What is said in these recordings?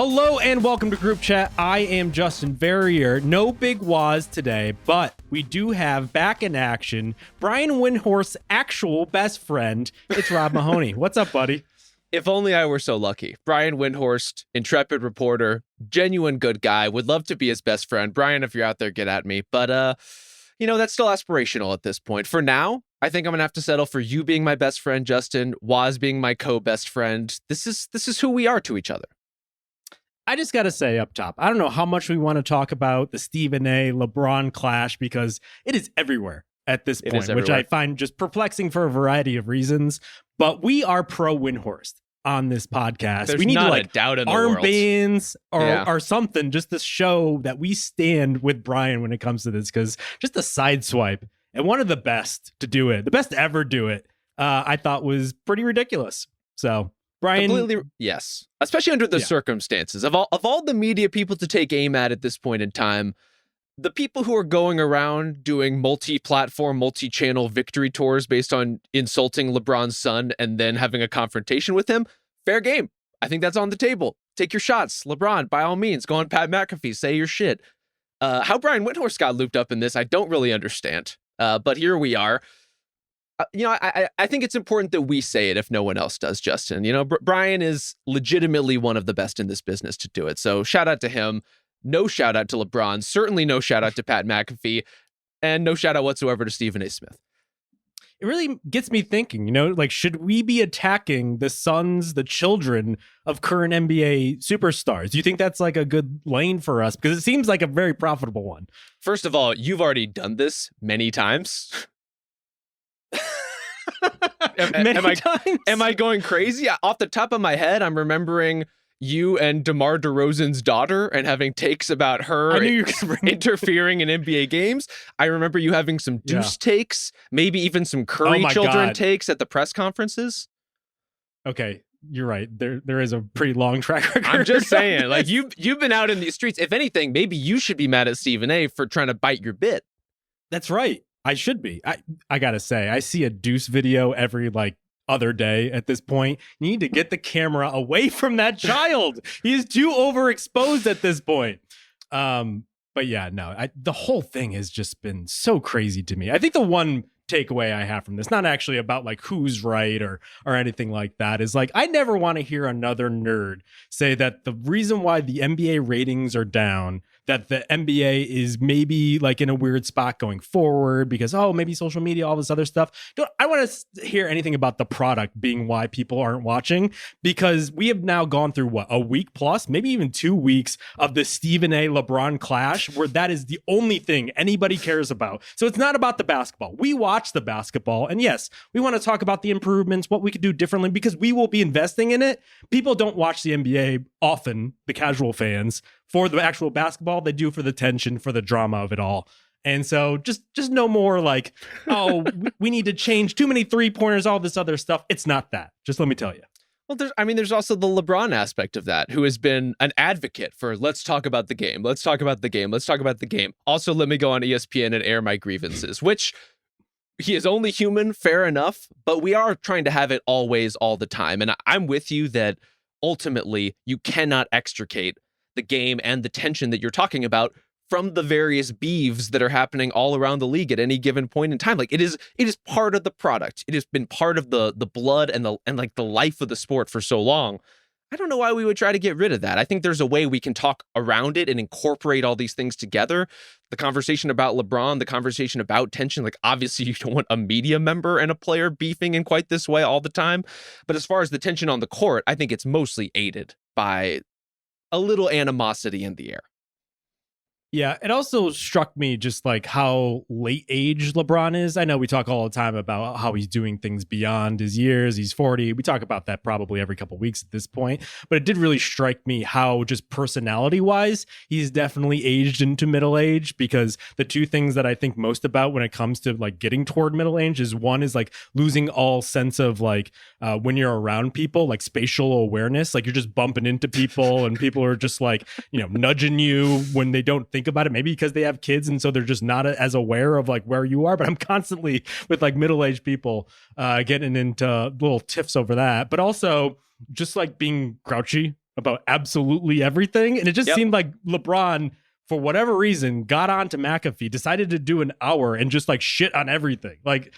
Hello and welcome to Group Chat. I am Justin Verrier. No big waz today, but we do have back in action Brian Windhorst's actual best friend. It's Rob Mahoney. What's up, buddy? If only I were so lucky. Brian Windhorst, intrepid reporter, genuine good guy, would love to be his best friend. Brian, if you're out there, get at me. But, that's still aspirational at this point. For now, I think I'm going to have to settle for you being my best friend, Justin, Waz being my co-best friend. This is who we are to each other. I just got to say up top, I don't know how much we want to talk about the Stephen A. LeBron clash because it is everywhere at this point, which I find just perplexing for a variety of reasons. But we are pro Windhorst on this podcast. There's we need not to like a doubt in the armbands or something just to show that we stand with Brian when it comes to this, because just a side swipe and one of the best to do it, the best to ever do it, I thought was pretty ridiculous. So Brian, completely, yes, especially under the circumstances of all the media people to take aim at this point in time, the people who are going around doing multi-platform, multi-channel victory tours based on insulting LeBron's son and then having a confrontation with him, fair game. I think that's on the table. Take your shots, LeBron. By all means, go on Pat McAfee, say your shit. How Brian Windhorst got looped up in this, I don't really understand. But here we are. I think it's important that we say it if no one else does, Justin. Brian is legitimately one of the best in this business to do it. So shout out to him. No shout out to LeBron. Certainly no shout out to Pat McAfee. And no shout out whatsoever to Stephen A. Smith. It really gets me thinking, should we be attacking the sons, the children of current NBA superstars? Do you think that's like a good lane for us? Because it seems like a very profitable one. First of all, you've already done this many times. Am I going crazy? Off the top of my head, I'm remembering you and DeMar DeRozan's daughter and having takes about her interfering in NBA games. I remember you having some Deuce takes, maybe even some Curry children takes at the press conferences. Okay, you're right. There is a pretty long track record. I'm just saying, like you've been out in these streets. If anything, maybe you should be mad at Stephen A. for trying to bite your bit. That's right. I should be. I gotta say, I see a Deuce video every other day at this point. You need to get the camera away from that child. He's too overexposed at this point. But yeah, no, the whole thing has just been so crazy to me. I think the one takeaway I have from this, not actually about who's right or anything like that, is I never want to hear another nerd say that the reason why the NBA ratings are down, that the NBA is maybe in a weird spot going forward because, maybe social media, all this other stuff. I want to hear anything about the product being why people aren't watching, because we have now gone through a week plus, maybe even 2 weeks of the Stephen A. LeBron clash, where that is the only thing anybody cares about. So it's not about the basketball. We watch the basketball, and yes, we want to talk about the improvements, what we could do differently, because we will be investing in it. People don't watch the NBA often, the casual fans, for the actual basketball. They do for the tension, for the drama of it all. And so just no more we need to change too many 3-pointers, all this other stuff. It's not that. Just let me tell you. Well, there's also the LeBron aspect of that, who has been an advocate for let's talk about the game. Let's talk about the game. Let's talk about the game. Also, let me go on ESPN and air my grievances, which he is only human, fair enough, but we are trying to have it always, all the time. And I'm with you that ultimately you cannot extricate the game and the tension that you're talking about from the various beefs that are happening all around the league at any given point in time. It is part of the product. It has been part of the blood and the life of the sport for so long. I don't know why we would try to get rid of that. I think there's a way we can talk around it and incorporate all these things together. The conversation about LeBron, the conversation about tension, obviously you don't want a media member and a player beefing in quite this way all the time. But as far as the tension on the court, I think it's mostly aided by a little animosity in the air. Yeah, it also struck me just how late age LeBron is. I know we talk all the time about how he's doing things beyond his years. He's 40. We talk about that probably every couple of weeks at this point. But it did really strike me how just personality-wise, he's definitely aged into middle age, because the two things that I think most about when it comes to getting toward middle age is, one is losing all sense of when you're around people, spatial awareness. You're just bumping into people and people are just nudging you when they don't think about it, maybe because they have kids and so they're just not as aware of where you are. But I'm constantly with middle-aged people getting into little tiffs over that, but also just being grouchy about absolutely everything. And it just seemed like LeBron, for whatever reason, got on to McAfee, decided to do an hour and just like shit on everything. Like,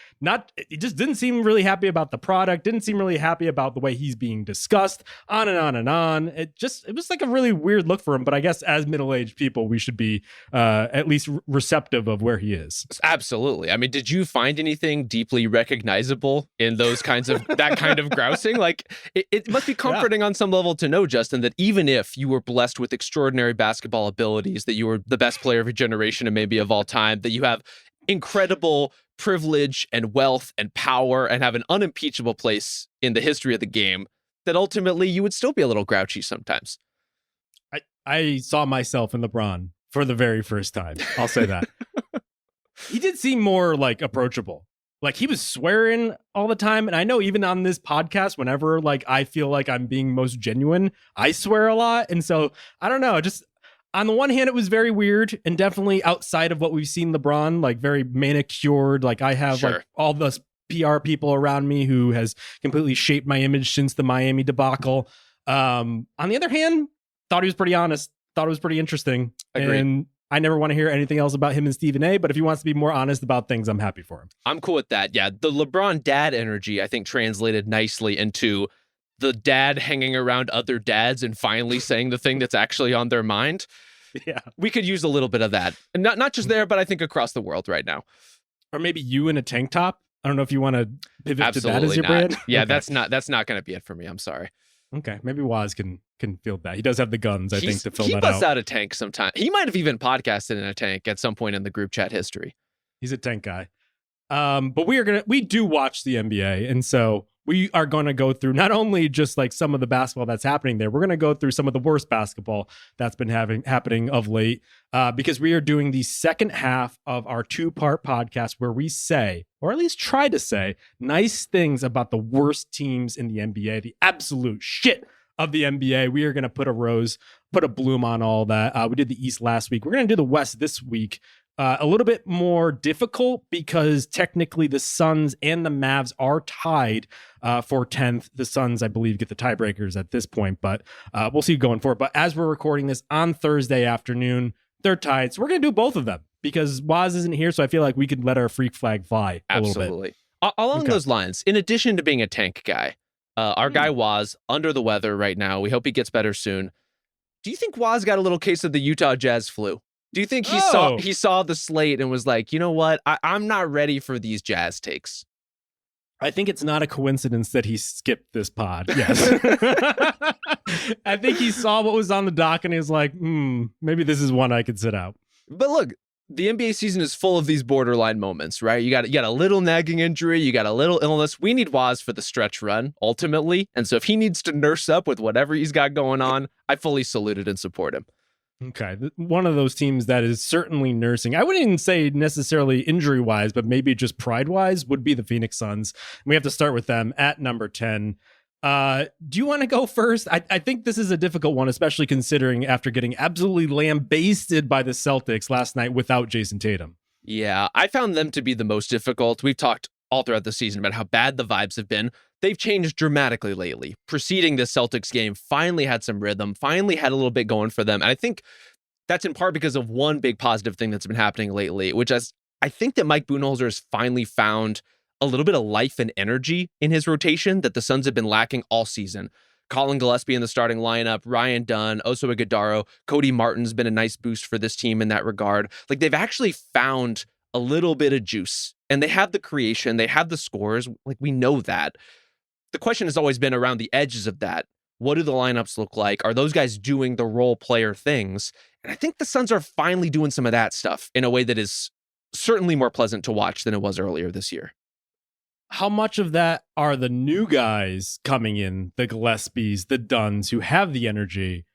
he just didn't seem really happy about the product, didn't seem really happy about the way he's being discussed, on and on and on. It was like a really weird look for him. But I guess as middle-aged people, we should be at least receptive of where he is. Absolutely. I mean, did you find anything deeply recognizable in those kinds of, that kind of grousing? Like, it must be comforting on some level to know, Justin, that even if you were blessed with extraordinary basketball abilities, that you were the best player of your generation and maybe of all time, that you have incredible privilege and wealth and power and have an unimpeachable place in the history of the game, that ultimately you would still be a little grouchy sometimes. I saw myself in LeBron for the very first time. I'll say that. He did seem more like approachable. Like, he was swearing all the time. And I know even on this podcast, whenever like I feel like I'm being most genuine, I swear a lot. And so I don't know, just on the one hand, it was very weird and definitely outside of what we've seen LeBron, like very manicured. Like, I have like all the PR people around me who has completely shaped my image since the Miami debacle. On the other hand, thought he was pretty honest, thought it was pretty interesting. Agreed. And I never want to hear anything else about him and Stephen A, but if he wants to be more honest about things, I'm happy for him. I'm cool with that. Yeah, the LeBron dad energy, I think, translated nicely into the dad hanging around other dads and finally saying the thing that's actually on their mind. Yeah. We could use a little bit of that. And not just there, but I think across the world right now. Or maybe you in a tank top. I don't know if you want to pivot Absolutely to that as your not. brand. Yeah, Okay. that's not going to be it for me. I'm sorry. Okay, maybe Waz can field that. He does have the guns, I think, to fill he that busts out. out a tank sometime. He might have even podcasted in a tank at some point in the group chat history. He's a tank guy. But we do watch the NBA, and so we are going to go through not only just like some of the basketball that's happening there, we're going to go through some of the worst basketball that's been happening of late, because we are doing the second half of our 2-part podcast where we say, or at least try to say, nice things about the worst teams in the NBA, the absolute shit of the NBA. We are going to put a bloom on all that. We did the East last week. We're going to do the West this week. A little bit more difficult because technically the Suns and the Mavs are tied for 10th. The Suns, I believe, get the tiebreakers at this point, but we'll see going forward. But as we're recording this on Thursday afternoon, they're tied. So we're going to do both of them because Waz isn't here. So I feel like we could let our freak flag fly a little bit. Absolutely. Along those lines, in addition to being a tank guy, our guy Waz, under the weather right now. We hope he gets better soon. Do you think Waz got a little case of the Utah Jazz flu? Do you think he saw the slate and was like, you know what? I'm not ready for these Jazz takes. I think it's not a coincidence that he skipped this pod. Yes. I think he saw what was on the dock and he was like, maybe this is one I could sit out. But look, the NBA season is full of these borderline moments, right? You got a little nagging injury, you got a little illness. We need Waz for the stretch run, ultimately. And so if he needs to nurse up with whatever he's got going on, I fully salute it and support him. Okay. One of those teams that is certainly nursing, I wouldn't even say necessarily injury-wise, but maybe just pride-wise, would be the Phoenix Suns. We have to start with them at number 10. Do you want to go first? I think this is a difficult one, especially considering after getting absolutely lambasted by the Celtics last night without Jason Tatum. Yeah, I found them to be the most difficult. We've talked all throughout the season about how bad the vibes have been. They've changed dramatically lately. Preceding this Celtics game, finally had some rhythm, finally had a little bit going for them. And I think that's in part because of one big positive thing that's been happening lately, which is I think that Mike Budenholzer has finally found a little bit of life and energy in his rotation that the Suns have been lacking all season. Colin Gillespie in the starting lineup, Ryan Dunn, Oso Ighodaro, Cody Martin's been a nice boost for this team in that regard. Like, they've actually found a little bit of juice, and they have the creation, they have the scores. Like, we know that. The question has always been around the edges of that. What do the lineups look like? Are those guys doing the role player things? And I think the Suns are finally doing some of that stuff in a way that is certainly more pleasant to watch than it was earlier this year. How much of that are the new guys coming in, the Gillespies, the Dunns, who have the energy?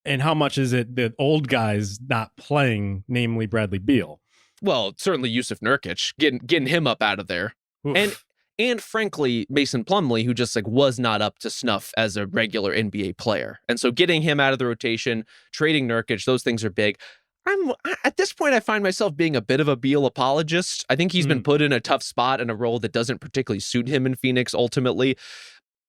And how much is it the old guys not playing, namely Bradley Beal? Well, certainly Yusuf Nurkic, getting him up out of there. Oof. And frankly, Mason Plumlee, who just was not up to snuff as a regular NBA player. And so getting him out of the rotation, trading Nurkic, those things are big. At this point, I find myself being a bit of a Beal apologist. I think he's been put in a tough spot in a role that doesn't particularly suit him in Phoenix ultimately,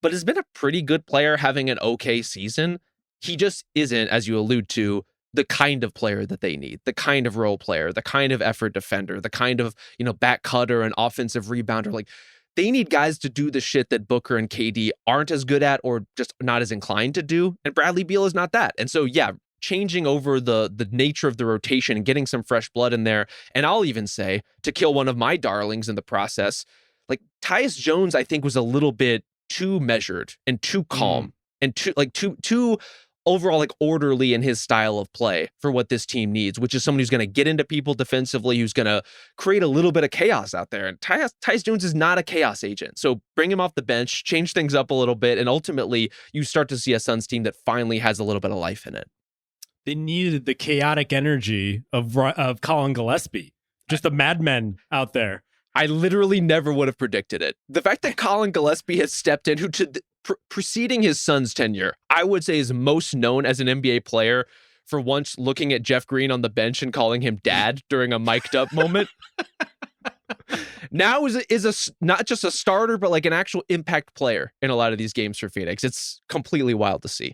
but has been a pretty good player having an okay season. he just isn't, as you allude to, the kind of player that they need, the kind of role player, the kind of effort defender, the kind of, back cutter and offensive rebounder. Like, they need guys to do the shit that Booker and KD aren't as good at or just not as inclined to do. And Bradley Beal is not that. And so, yeah, changing over the nature of the rotation and getting some fresh blood in there. And I'll even say, to kill one of my darlings in the process, like Tyus Jones, I think was a little bit too measured and too calm and too overall like orderly in his style of play for what this team needs, which is someone who's going to get into people defensively, who's going to create a little bit of chaos out there. And Tyus Jones is not a chaos agent. So bring him off the bench, change things up a little bit, and ultimately you start to see a Suns team that finally has a little bit of life in it. They needed the chaotic energy of Colin Gillespie, just the madmen out there. I literally never would have predicted it. The fact that Colin Gillespie has stepped in, who preceding his son's tenure, I would say is most known as an NBA player for once looking at Jeff Green on the bench and calling him dad during a mic'd up moment. Now is not just a starter, but like an actual impact player in a lot of these games for Phoenix. It's completely wild to see.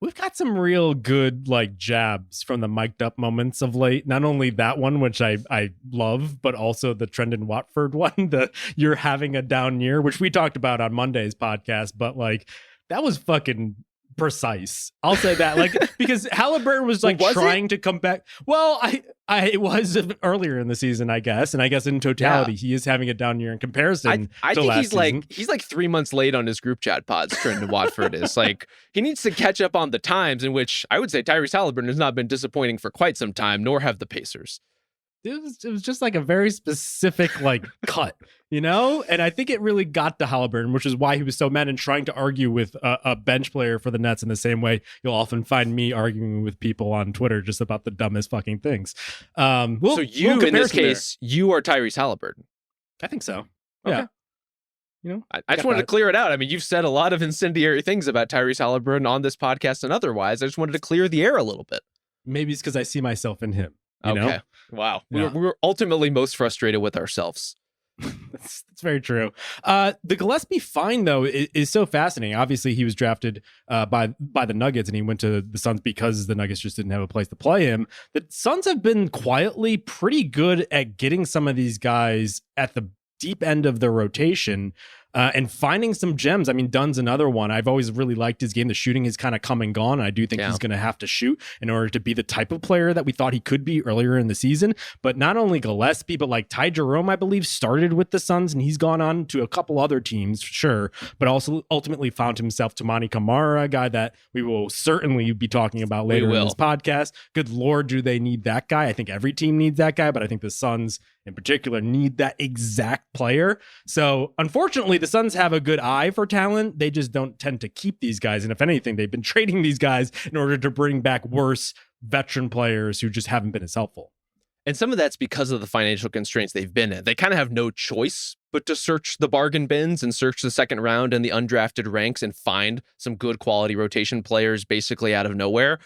We've got some real good like jabs from the mic'd up moments of late. Not only that one, which I love, but also the Trendon Watford one, the you're having a down year, which we talked about on Monday's podcast. But like that was fucking precise. I'll say that, like, because Halliburton was like trying to come back. Well, it was earlier in the season, I guess, and I guess in totality, he is having a down year in comparison. I to think last season. he's like 3 months late on his group chat pods. Trendon Watford is like he needs to catch up on the times, in which I would say Tyrese Halliburton has not been disappointing for quite some time, nor have the Pacers. It was just like a very specific like cut, and I think it really got to Halliburton, which is why he was so mad and trying to argue with a bench player for the Nets in the same way you'll often find me arguing with people on Twitter just about the dumbest fucking things. So you, in this case, you are Tyrese Halliburton. I think so. Okay. Yeah. I just wanted to clear it out. I mean, you've said a lot of incendiary things about Tyrese Halliburton on this podcast and otherwise. I just wanted to clear the air a little bit. Maybe it's because I see myself in him. You know? Wow. Yeah. We're ultimately most frustrated with ourselves. That's very true. The Gillespie find, though, is so fascinating. Obviously, he was drafted by the Nuggets, and he went to the Suns because the Nuggets just didn't have a place to play him. The Suns have been quietly pretty good at getting some of these guys at the deep end of their rotation and finding some gems. I mean, Dunn's another one. I've always really liked his game. The shooting is kind of come and gone. And I do think he's going to have to shoot in order to be the type of player that we thought he could be earlier in the season. But not only Gillespie, but like Ty Jerome, I believe, started with the Suns, and he's gone on to a couple other teams, sure, but also ultimately found himself Tumani Kamara, a guy that we will certainly be talking about later in this podcast. Good Lord, do they need that guy? I think every team needs that guy, but I think the Suns in particular need that exact player. So unfortunately, the Suns have a good eye for talent. They just don't tend to keep these guys. And if anything, they've been trading these guys in order to bring back worse veteran players who just haven't been as helpful. And some of that's because of the financial constraints they've been in. They kind of have no choice but to search the bargain bins and search the second round and the undrafted ranks and find some good quality rotation players basically out of nowhere.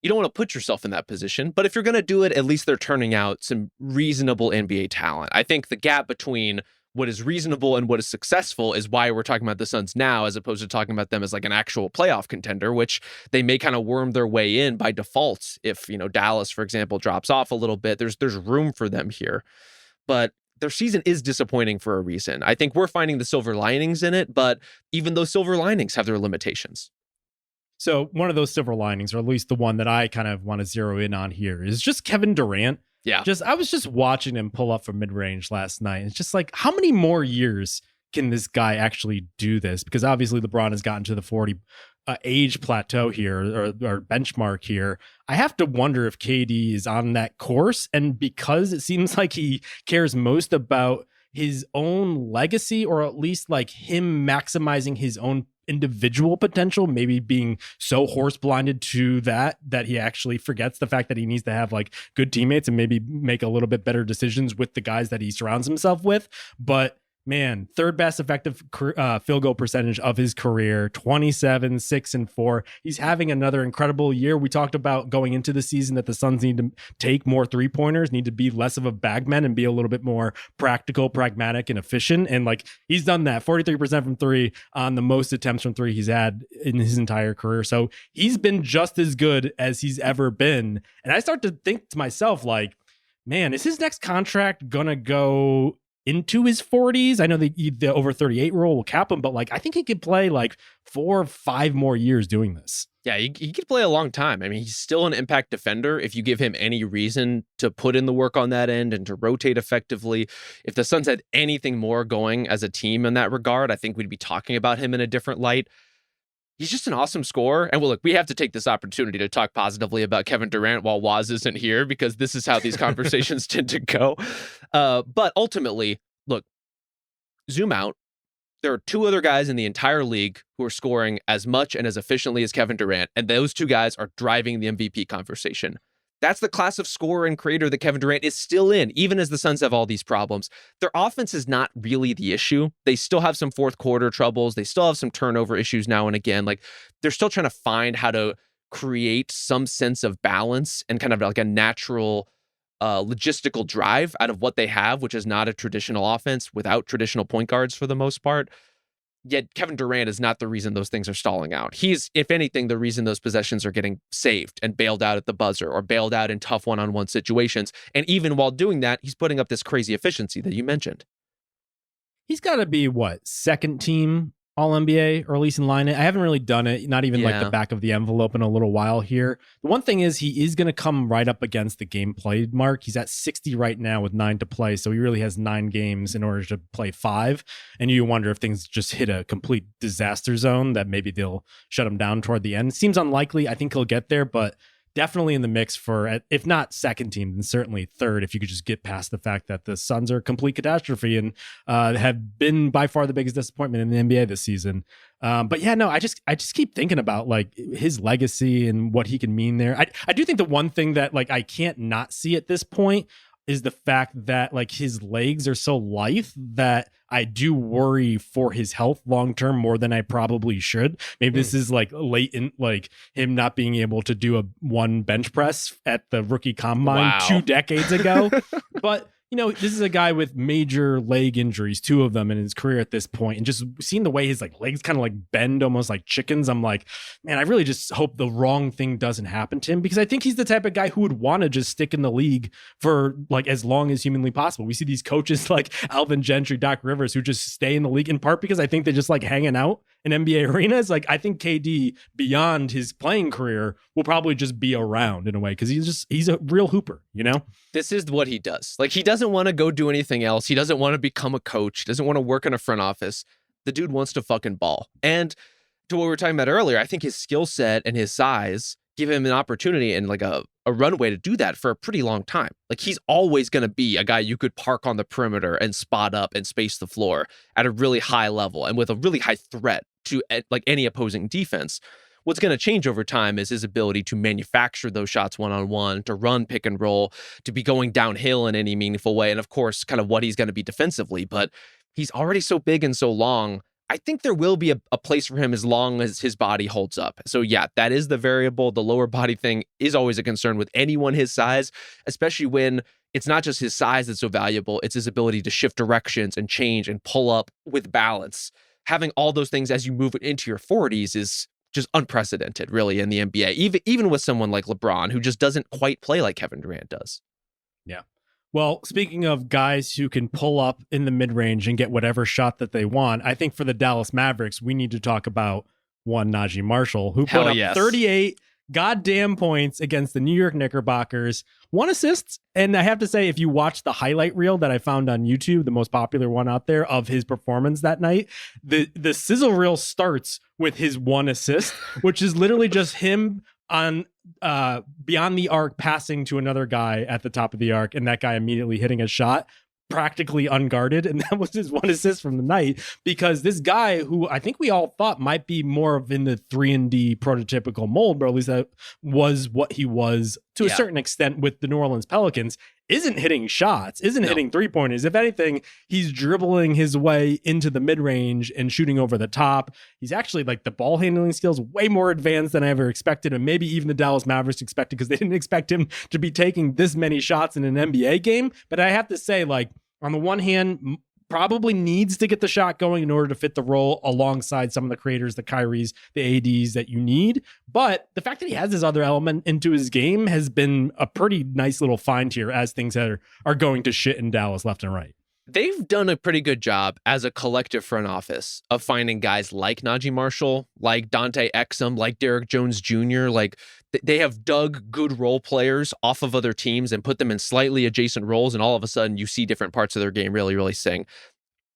You don't want to put yourself in that position, but if you're going to do it, at least they're turning out some reasonable NBA talent. I think the gap between what is reasonable and what is successful is why we're talking about the Suns now, as opposed to talking about them as like an actual playoff contender, which they may kind of worm their way in by default. If, Dallas, for example, drops off a little bit, there's room for them here, but their season is disappointing for a reason. I think we're finding the silver linings in it, but even those silver linings have their limitations. So one of those silver linings, or at least the one that I kind of want to zero in on here, is just Kevin Durant. Yeah. I was just watching him pull up from mid-range last night. It's just like, how many more years can this guy actually do this? Because obviously LeBron has gotten to the 40 age plateau here, or benchmark here. I have to wonder if KD is on that course. And because it seems like he cares most about his own legacy, or at least like him maximizing his own individual potential, maybe being so horse blinded to that he actually forgets the fact that he needs to have like good teammates and maybe make a little bit better decisions with the guys that he surrounds himself with. But Man, third best effective field goal percentage of his career, 27, 6-4. He's having another incredible year. We talked about going into the season that the Suns need to take more three-pointers, need to be less of a bagman and be a little bit more practical, pragmatic, and efficient. And like he's done that, 43% from three on the most attempts from three he's had in his entire career. So he's been just as good as he's ever been. And I start to think to myself, like, man, is his next contract gonna go into his 40s? I know the over 38 rule will cap him, but like I think he could play like 4 or 5 more years doing this. Yeah, he could play a long time. I mean, he's still an impact defender if you give him any reason to put in the work on that end and to rotate effectively. If the Suns had anything more going as a team in that regard, I think we'd be talking about him in a different light. He's just an awesome scorer. And well, look, we have to take this opportunity to talk positively about Kevin Durant while Waz isn't here, because this is how these conversations tend to go. But ultimately, look, zoom out. There are 2 other guys in the entire league who are scoring as much and as efficiently as Kevin Durant, and those 2 guys are driving the MVP conversation. That's the class of scorer and creator that Kevin Durant is still in, even as the Suns have all these problems. Their offense is not really the issue. They still have some fourth quarter troubles. They still have some turnover issues now and again. Like, they're still trying to find how to create some sense of balance and kind of like a natural logistical drive out of what they have, which is not a traditional offense without traditional point guards for the most part. Yet Kevin Durant is not the reason those things are stalling out. He's, if anything, the reason those possessions are getting saved and bailed out at the buzzer or bailed out in tough one-on-one situations. And even while doing that, he's putting up this crazy efficiency that you mentioned. He's got to be, what, second team All-NBA, or at least in line. I haven't really done it, not even like the back of the envelope in a little while here. The one thing is he is going to come right up against the game played mark. He's at 60 right now with 9 to play, so he really has 9 games in order to play 5. And you wonder if things just hit a complete disaster zone that maybe they'll shut him down toward the end. Seems unlikely. I think he'll get there, but definitely in the mix for, if not second team, then certainly third, if you could just get past the fact that the Suns are a complete catastrophe and have been by far the biggest disappointment in the NBA this season. But yeah, no, I just keep thinking about like his legacy and what he can mean there. I do think the one thing that like I can't not see at this point is the fact that like his legs are so lithe that I do worry for his health long term more than I probably should. Maybe this is like latent, like him not being able to do a 1 bench press at the rookie combine 2 decades ago. But you know, this is a guy with major leg injuries, 2 of them in his career at this point, and just seeing the way his like legs kind of like bend almost like chickens, I'm like, man, I really just hope the wrong thing doesn't happen to him, because I think he's the type of guy who would want to just stick in the league for like as long as humanly possible. We see these coaches like Alvin Gentry, Doc Rivers, who just stay in the league in part because I think they just like hanging out in NBA arenas. Like, I think KD beyond his playing career will probably just be around in a way, because he's a real hooper, you know? This is what he does. Like, he doesn't want to go do anything else. He doesn't want to become a coach. He doesn't want to work in a front office. The dude wants to fucking ball. And to what we were talking about earlier, I think his skill set and his size give him an opportunity and like a runway to do that for a pretty long time. Like, he's always going to be a guy you could park on the perimeter and spot up and space the floor at a really high level and with a really high threat to like any opposing defense. What's going to change over time is his ability to manufacture those shots one-on-one, to run pick and roll, to be going downhill in any meaningful way, and of course, kind of what he's going to be defensively. But he's already so big and so long. I think there will be a place for him as long as his body holds up. So yeah, that is the variable. The lower body thing is always a concern with anyone his size, especially when it's not just his size that's so valuable. It's his ability to shift directions and change and pull up with balance. Having all those things as you move into your 40s is just unprecedented, really, in the NBA, even with someone like LeBron, who just doesn't quite play like Kevin Durant does. Yeah. Well, speaking of guys who can pull up in the mid-range and get whatever shot that they want, I think for the Dallas Mavericks, we need to talk about one Najee Marshall, who put up 38 goddamn points against the New York Knickerbockers, 1 assist. And I have to say, if you watch the highlight reel that I found on YouTube, the most popular one out there of his performance that night, the sizzle reel starts with his 1 assist, which is literally just him on beyond the arc passing to another guy at the top of the arc, and that guy immediately hitting a shot practically unguarded. And that was his 1 assist from the night, because this guy, who I think we all thought might be more of in the 3-and-D prototypical mold, but at least that was what he was to a certain extent with the New Orleans Pelicans, isn't hitting shots, isn't No. hitting 3-pointers. If anything, he's dribbling his way into the mid-range and shooting over the top. He's actually like the ball handling skills way more advanced than I ever expected, and maybe even the Dallas Mavericks expected, because they didn't expect him to be taking this many shots in an NBA game. But I have to say, like, on the one hand, probably needs to get the shot going in order to fit the role alongside some of the creators, the Kyries, the ADs that you need. But the fact that he has this other element into his game has been a pretty nice little find here as things are going to shit in Dallas left and right. They've done a pretty good job as a collective front office of finding guys like Najee Marshall, like Dante Exum, like Derrick Jones Jr. Like they have dug good role players off of other teams and put them in slightly adjacent roles. And all of a sudden you see different parts of their game really, really sing.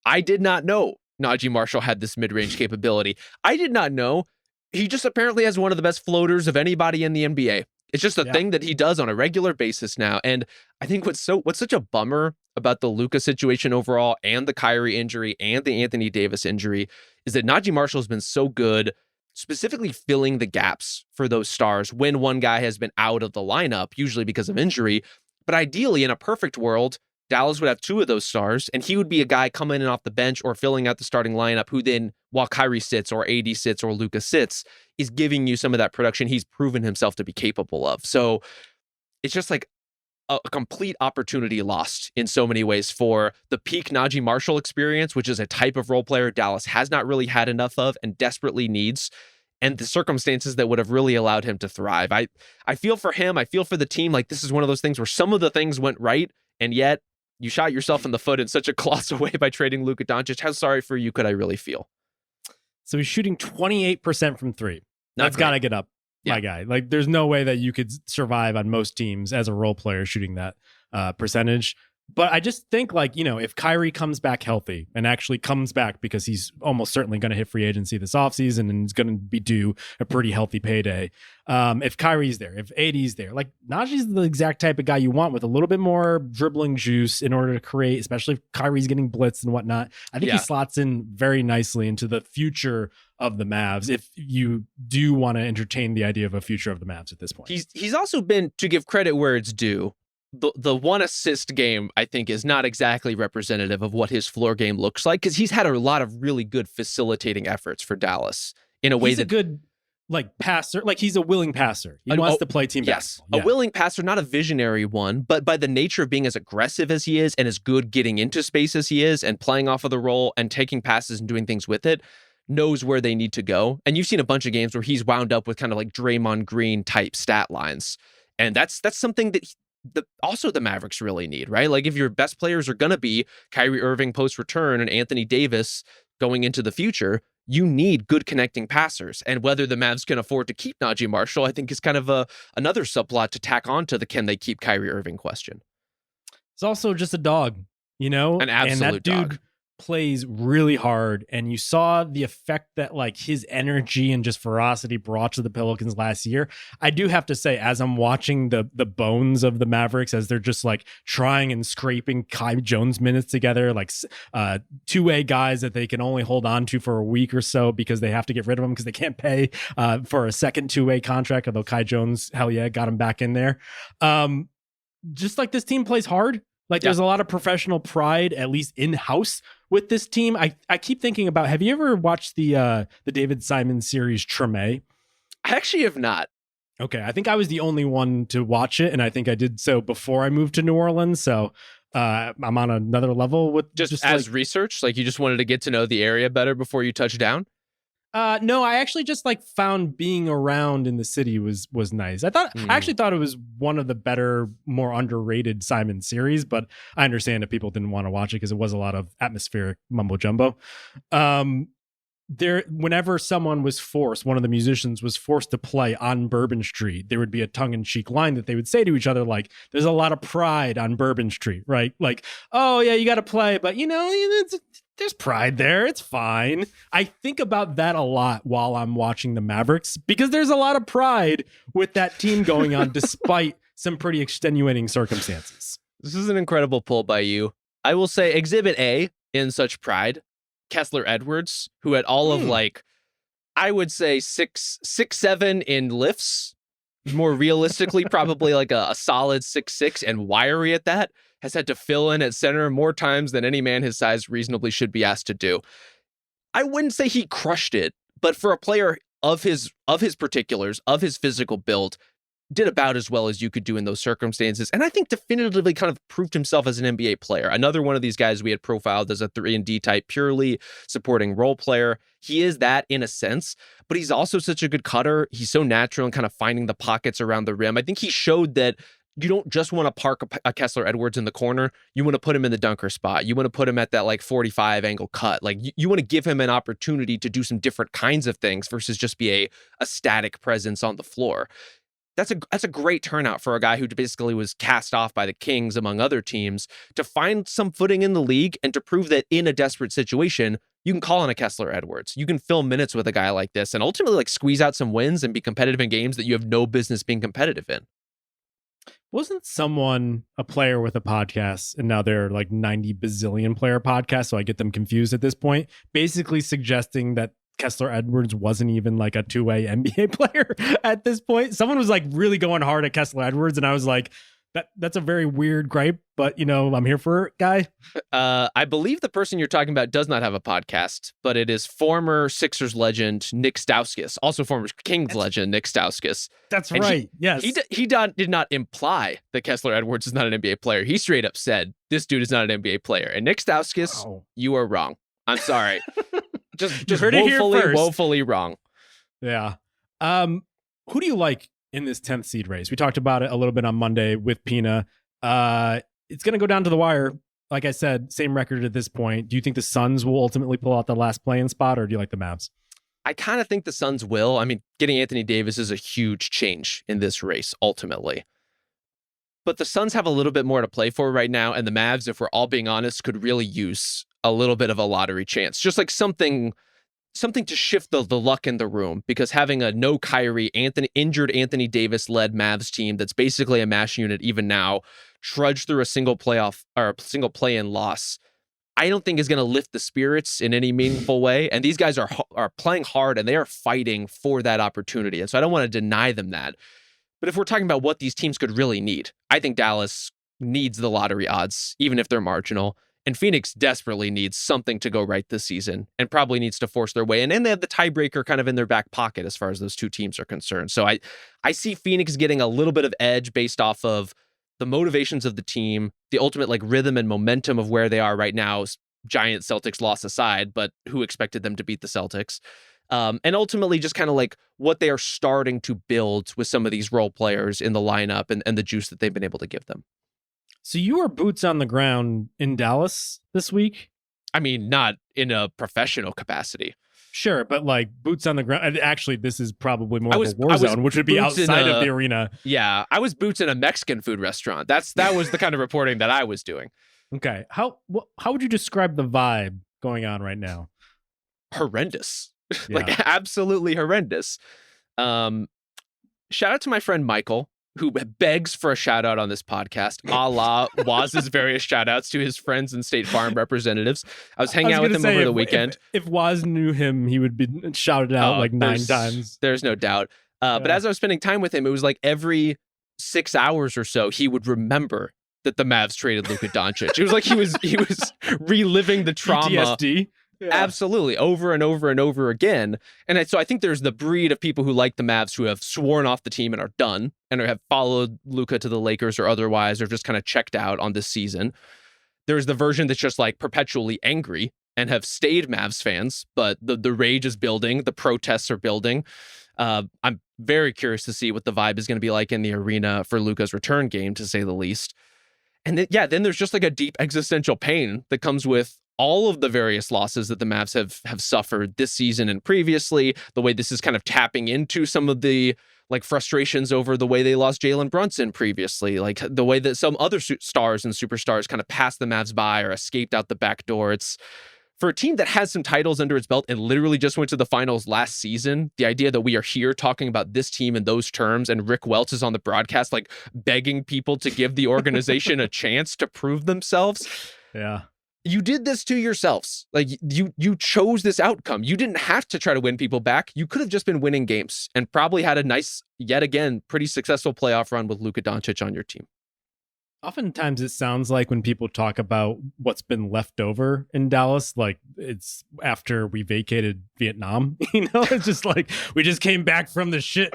I did not know Najee Marshall had this mid-range capability. I did not know he just apparently has one of the best floaters of anybody in the NBA. It's just a thing that he does on a regular basis now. And I think what's such a bummer about the Luka situation overall, and the Kyrie injury and the Anthony Davis injury, is that Najee Marshall has been so good, specifically filling the gaps for those stars when one guy has been out of the lineup, usually because of injury. But ideally, in a perfect world, Dallas would have two of those stars, and he would be a guy coming in off the bench or filling out the starting lineup who then, while Kyrie sits or AD sits or Luka sits, is giving you some of that production he's proven himself to be capable of. So it's just like a complete opportunity lost in so many ways for the peak Najee Marshall experience, which is a type of role player Dallas has not really had enough of and desperately needs, and the circumstances that would have really allowed him to thrive. I feel for him. I feel for the team. Like, this is one of those things where some of the things went right, and yet you shot yourself in the foot in such a colossal way by trading Luka Doncic. How sorry for you could I really feel? So he's shooting 28% from three. That's got to get up, my guy. Like, there's no way that you could survive on most teams as a role player shooting that percentage. But I just think, like, you know, if Kyrie comes back healthy and actually comes back, because he's almost certainly going to hit free agency this offseason and is going to be due a pretty healthy payday. If Kyrie's there, if AD's there, like, Najee's the exact type of guy you want with a little bit more dribbling juice in order to create, especially if Kyrie's getting blitzed and whatnot. I think he slots in very nicely into the future of the Mavs, if you do want to entertain the idea of a future of the Mavs at this point. He's also been, to give credit where it's due, the one assist game, I think, is not exactly representative of what his floor game looks like, because he's had a lot of really good facilitating efforts for Dallas in a way he's a good, like, passer. Like, he's a willing passer. He wants to play team basketball. A willing passer, not a visionary one, but by the nature of being as aggressive as he is and as good getting into space as he is and playing off of the roll and taking passes and doing things with it, knows where they need to go. And you've seen a bunch of games where he's wound up with kind of like Draymond Green type stat lines. And that's something that also the Mavericks really need, right? Like, if your best players are going to be Kyrie Irving post-return and Anthony Davis going into the future, you need good connecting passers. And whether the Mavs can afford to keep Najee Marshall, I think, is kind of another subplot to tack on to the can they keep Kyrie Irving question. It's also just a dog, you know? An absolute and that dude dog. Plays really hard, and you saw the effect that, like, his energy and just ferocity brought to the Pelicans last year. I do have to say, as I'm watching the bones of the Mavericks as they're just like trying and scraping Kai Jones minutes together, like two-way guys that they can only hold on to for a week or so because they have to get rid of them because they can't pay for a second two-way contract, although Kai Jones, hell yeah, got him back in there. Just like, this team plays hard. Like, there's a lot of professional pride, at least in-house, with this team. I keep thinking about, have you ever watched the David Simon series Treme? I actually have not. Okay, I think I was the only one to watch it, and I think I did so before I moved to New Orleans. So I'm on another level with just as like, research. Like, you just wanted to get to know the area better before you touch down. No, I actually just like found being around in the city was nice. I actually thought it was one of the better, more underrated Simon series, but I understand if people didn't want to watch it because it was a lot of atmospheric mumbo jumbo. Whenever someone was forced, one of the musicians was forced to play on Bourbon Street, there would be a tongue-in-cheek line that they would say to each other, like, there's a lot of pride on Bourbon Street, right? Like, oh yeah, you got to play, but you know, there's pride there. It's fine. I think about that a lot while I'm watching the Mavericks, because there's a lot of pride with that team going on despite some pretty extenuating circumstances. This is an incredible pull by you. I will say Exhibit A in such pride, Kessler Edwards, who had all of, like, I would say 6'7" in lifts, more realistically, probably like a solid 6'6", and wiry at that, has had to fill in at center more times than any man his size reasonably should be asked to do. I wouldn't say he crushed it, but for a player of his particulars, of his physical build, did about as well as you could do in those circumstances. And I think definitively kind of proved himself as an NBA player. Another one of these guys we had profiled as a 3-and-D type, purely supporting role player. He is that in a sense, but he's also such a good cutter. He's so natural in kind of finding the pockets around the rim. I think he showed that you don't just want to park a Kessler Edwards in the corner. You want to put him in the dunker spot. You want to put him at that like 45 angle cut. Like you want to give him an opportunity to do some different kinds of things versus just be a static presence on the floor. That's a great turnout for a guy who basically was cast off by the Kings, among other teams, to find some footing in the league and to prove that in a desperate situation, you can call on a Kessler Edwards. You can fill minutes with a guy like this and ultimately like squeeze out some wins and be competitive in games that you have no business being competitive in. Wasn't someone a player with a podcast, and now they're like 90 bazillion player podcast, so I get them confused at this point, basically suggesting that Kessler Edwards wasn't even like a two-way NBA player at this point? Someone was like really going hard at Kessler Edwards, and I was like, that's a very weird gripe, but I'm here for it, guy. I believe the person you're talking about does not have a podcast, but it is former Sixers legend Nick Stauskas, also former Kings legend Nick Stauskas. That's and right. Yes. He did not imply that Kessler Edwards is not an NBA player. He straight up said, this dude is not an NBA player. And Nick Stauskas, You are wrong. I'm sorry. just heard it here first. Woefully wrong. Yeah. Who do you like in this 10th seed race? We talked about it a little bit on Monday with Pina. It's going to go down to the wire. Like I said, same record at this point. Do you think the Suns will ultimately pull out the last play-in spot, or do you like the Mavs? I kind of think the Suns will. I mean, getting Anthony Davis is a huge change in this race, ultimately. But the Suns have a little bit more to play for right now, and the Mavs, if we're all being honest, could really use a little bit of a lottery chance. Just like something to shift the luck in the room, because having a no Kyrie, injured Anthony Davis-led Mavs team that's basically a mash unit even now, trudge through a single playoff or a single play-in loss, I don't think is going to lift the spirits in any meaningful way. And these guys are playing hard and they are fighting for that opportunity. And so I don't want to deny them that. But if we're talking about what these teams could really need, I think Dallas needs the lottery odds, even if they're marginal. And Phoenix desperately needs something to go right this season and probably needs to force their way in. And they have the tiebreaker kind of in their back pocket as far as those two teams are concerned. So I see Phoenix getting a little bit of edge based off of the motivations of the team, the ultimate like rhythm and momentum of where they are right now. Giant Celtics loss aside, but who expected them to beat the Celtics? And ultimately just kind of like what they are starting to build with some of these role players in the lineup and the juice that they've been able to give them. So you are boots on the ground in Dallas this week? I mean, not in a professional capacity. Sure, but like boots on the ground. Actually, this is probably more of a war zone, which would be outside of the arena. Yeah, I was boots in a Mexican food restaurant. That was the kind of reporting that I was doing. Okay, how would you describe the vibe going on right now? Horrendous. Yeah. Like absolutely horrendous. Shout out to my friend Michael, who begs for a shout out on this podcast, a la Waz's various shout outs to his friends and State Farm representatives. I was hanging out with him over the weekend. If Waz knew him, he would be shouted out like 9 times. There's no doubt. But as I was spending time with him, it was like every 6 hours or so, he would remember that the Mavs traded Luka Doncic. It was like he was reliving the trauma. PTSD. Yeah. Absolutely, over and over and over again. And so I think there's the breed of people who like the Mavs who have sworn off the team and are done and have followed Luka to the Lakers or otherwise, or just kind of checked out on this season. There's the version that's just like perpetually angry and have stayed Mavs fans, but the rage is building, the protests are building. I'm very curious to see what the vibe is going to be like in the arena for Luka's return game, to say the least. And then there's just like a deep existential pain that comes with all of the various losses that the Mavs have suffered this season and previously, the way this is kind of tapping into some of the like frustrations over the way they lost Jalen Brunson previously, like the way that some other stars and superstars kind of passed the Mavs by or escaped out the back door. It's for a team that has some titles under its belt and literally just went to the finals last season. The idea that we are here talking about this team in those terms and Rick Welts is on the broadcast, like begging people to give the organization a chance to prove themselves. Yeah. You did this to yourselves. Like you chose this outcome. You didn't have to try to win people back. You could have just been winning games and probably had a nice, yet again, pretty successful playoff run with Luka Doncic on your team. Oftentimes it sounds like when people talk about what's been left over in Dallas, like it's after we vacated Vietnam, it's just like we just came back from the shit.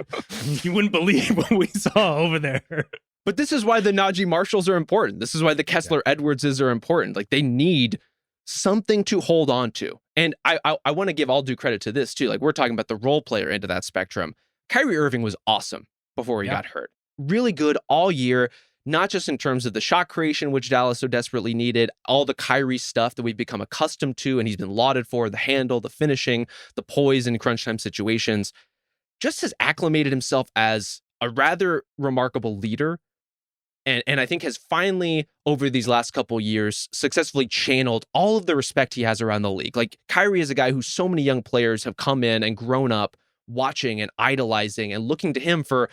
You wouldn't believe what we saw over there. But this is why the Najee Marshalls are important. This is why the Kessler Edwardses are important. Like they need something to hold on to. And I want to give all due credit to this too. Like we're talking about the role player end of that spectrum. Kyrie Irving was awesome before he got hurt. Really good all year. Not just in terms of the shot creation, which Dallas so desperately needed, all the Kyrie stuff that we've become accustomed to and he's been lauded for, the handle, the finishing, the poise in crunch time situations, just has acclimated himself as a rather remarkable leader. And I think has finally, over these last couple years, successfully channeled all of the respect he has around the league. Like Kyrie is a guy who so many young players have come in and grown up watching and idolizing and looking to him for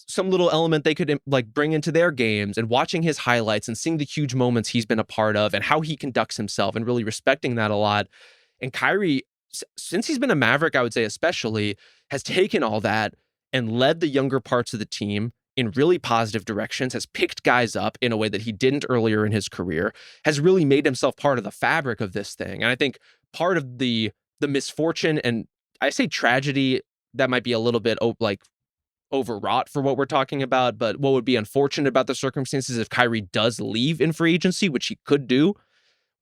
some little element they could like bring into their games, and watching his highlights and seeing the huge moments he's been a part of and how he conducts himself and really respecting that a lot. And Kyrie, since he's been a Maverick, I would say especially, has taken all that and led the younger parts of the team in really positive directions, has picked guys up in a way that he didn't earlier in his career, has really made himself part of the fabric of this thing. And I think part of the misfortune, and I say tragedy, that might be a little bit like overwrought for what we're talking about, but what would be unfortunate about the circumstances if Kyrie does leave in free agency, which he could do,